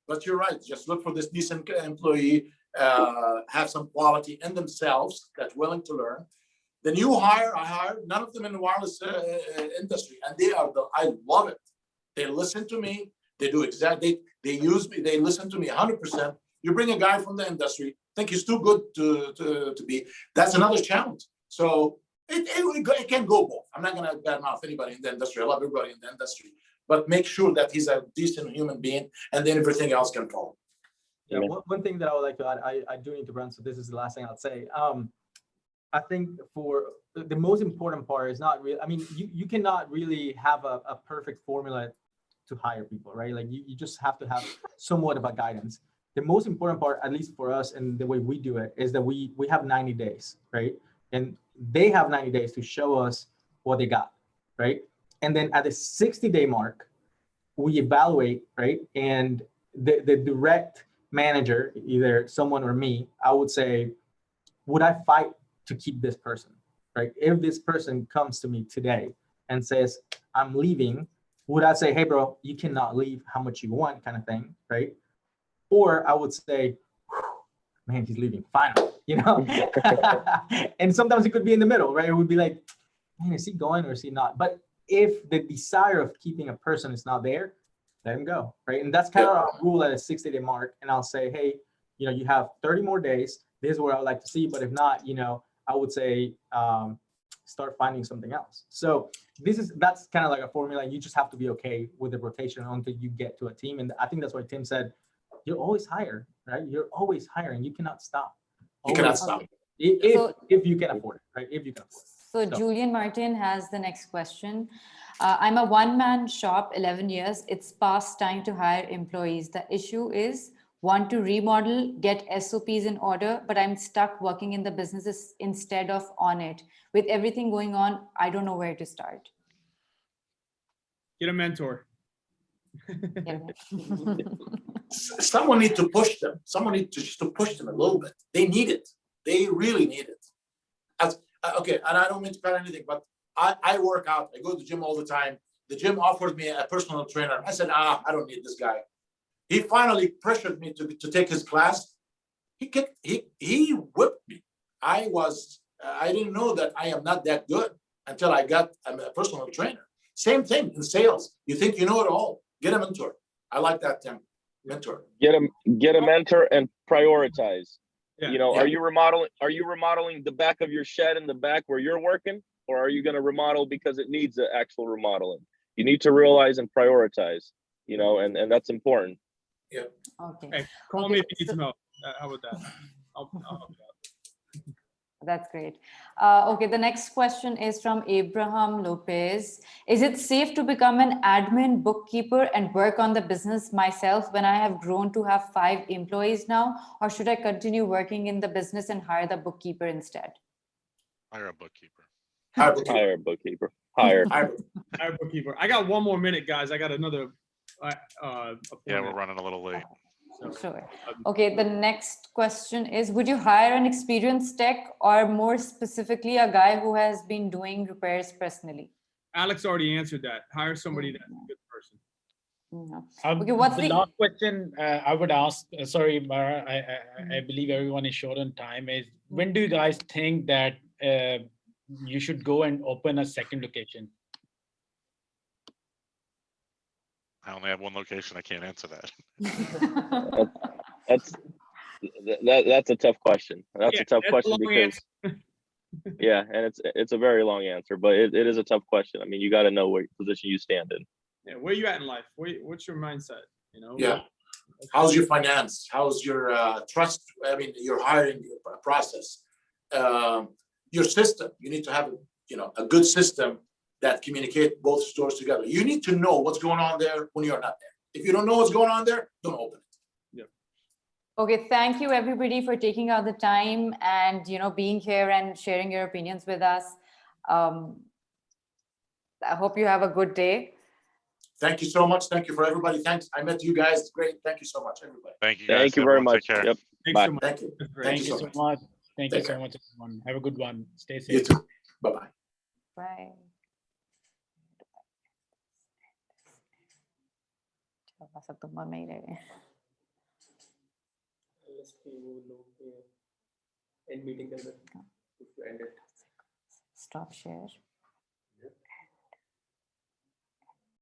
But you're right. Just look for this decent employee, have some quality in themselves that's willing to learn. The new hire, I hired none of them in the wireless industry, and I love it. They listen to me. They do exactly. They use me. They listen to me 100%. You bring a guy from the industry, think he's too good to be. That's another challenge. So it can go both. I'm not going to badmouth anybody in the industry. I love everybody in the industry, but make sure that he's a decent human being, and then everything else can follow. Yeah, one thing that I would like to add, I do need to run, so this is the last thing I'll say. I think for the most important part is not really, I mean, you cannot really have a perfect formula to hire people, right? Like you just have to have somewhat of a guidance. The most important part, at least for us and the way we do it, is that we have 90 days, right? And they have 90 days to show us what they got, right? And then at the 60-day mark, we evaluate, right? And the direct manager, either someone or me, I would say, would I fight to keep this person, right? If this person comes to me today and says, I'm leaving, would I say, hey, bro, you cannot leave, how much you want, kind of thing, right? Or I would say, man, he's leaving, finally, you know? And sometimes it could be in the middle, right? It would be like, man, is he going or is he not? But if the desire of keeping a person is not there, let him go, right? And that's kind of our rule at a 60-day mark. And I'll say, hey, you know, you have 30 more days. This is what I would like to see. But if not, you know, I would say start finding something else. So that's kind of like a formula. You just have to be okay with the rotation until you get to a team. And I think that's why Tim said, you're always hire, right? You're always hiring. You cannot stop. You cannot stop. If you can afford it, right? If you can afford it. So Julian Martin has the next question. I'm a one-man shop, 11 years. It's past time to hire employees. The issue is want to remodel, get SOPs in order, but I'm stuck working in the businesses instead of on it. With everything going on, I don't know where to start. Get a mentor. Someone needs to push them. Someone needs to push them a little bit. They need it. They really need it. Okay, and I don't mean to cut anything, but I work out. I go to the gym all the time. The gym offered me a personal trainer. I said, I don't need this guy. He finally pressured me to take his class. He whipped me. I didn't know that I am not that good until I got a personal trainer. Same thing in sales. You think you know it all. Get a mentor. I like that term, mentor. Get a mentor and prioritize. Yeah. You know, are you remodeling the back of your shed in the back where you're working, or are you going to remodel because it needs an actual remodeling? You need to realize and prioritize, you know, and that's important. Yeah. Okay. Hey, call me if you need some help. How about that? I'll help you out. That's great. Okay, the next question is from Abraham Lopez. Is it safe to become an admin bookkeeper and work on the business myself when I have grown to have 5 employees now? Or should I continue working in the business and hire the bookkeeper instead? Hire a bookkeeper. Hire a bookkeeper. Hire bookkeeper. I got 1 more minute, guys. I got another. Yeah, we're running a little late. Sure. Okay, the next question is, would you hire an experienced tech or more specifically a guy who has been doing repairs personally? Alex already answered that. Hire somebody that's a good person. No. Okay, what's the last question I would ask, sorry, Mara, I believe everyone is short on time, is when do you guys think that you should go and open a second location? I only have 1 location. I can't answer that. That's a tough question. That's a tough question because yeah, and it's a very long answer, but it is a tough question. I mean, you got to know what position you stand in. Yeah, where you at in life? What's your mindset? You know. Yeah. How's your finance? How's your trust? I mean, your hiring process. Your system. You need to have a good system that communicate both stores together. You need to know what's going on there when you're not there. If you don't know what's going on there, don't open it. Yeah. Okay, thank you everybody for taking out the time and being here and sharing your opinions with us. I hope you have a good day. Thank you so much. Thank you for everybody. Thanks. I met you guys. Great. Thank you so much, everybody. Thank you guys. Thank you very Everyone, much. Take care. Yep. Thanks Bye. so much. Thank you. That's great. Thank Thank you you so so much. Thank you Take so care. much, everyone. Have a good one. Stay safe. You too. Bye-bye. Bye. बस अब तुम और मैं ही रह गए end meeting कर दे. End it. stop share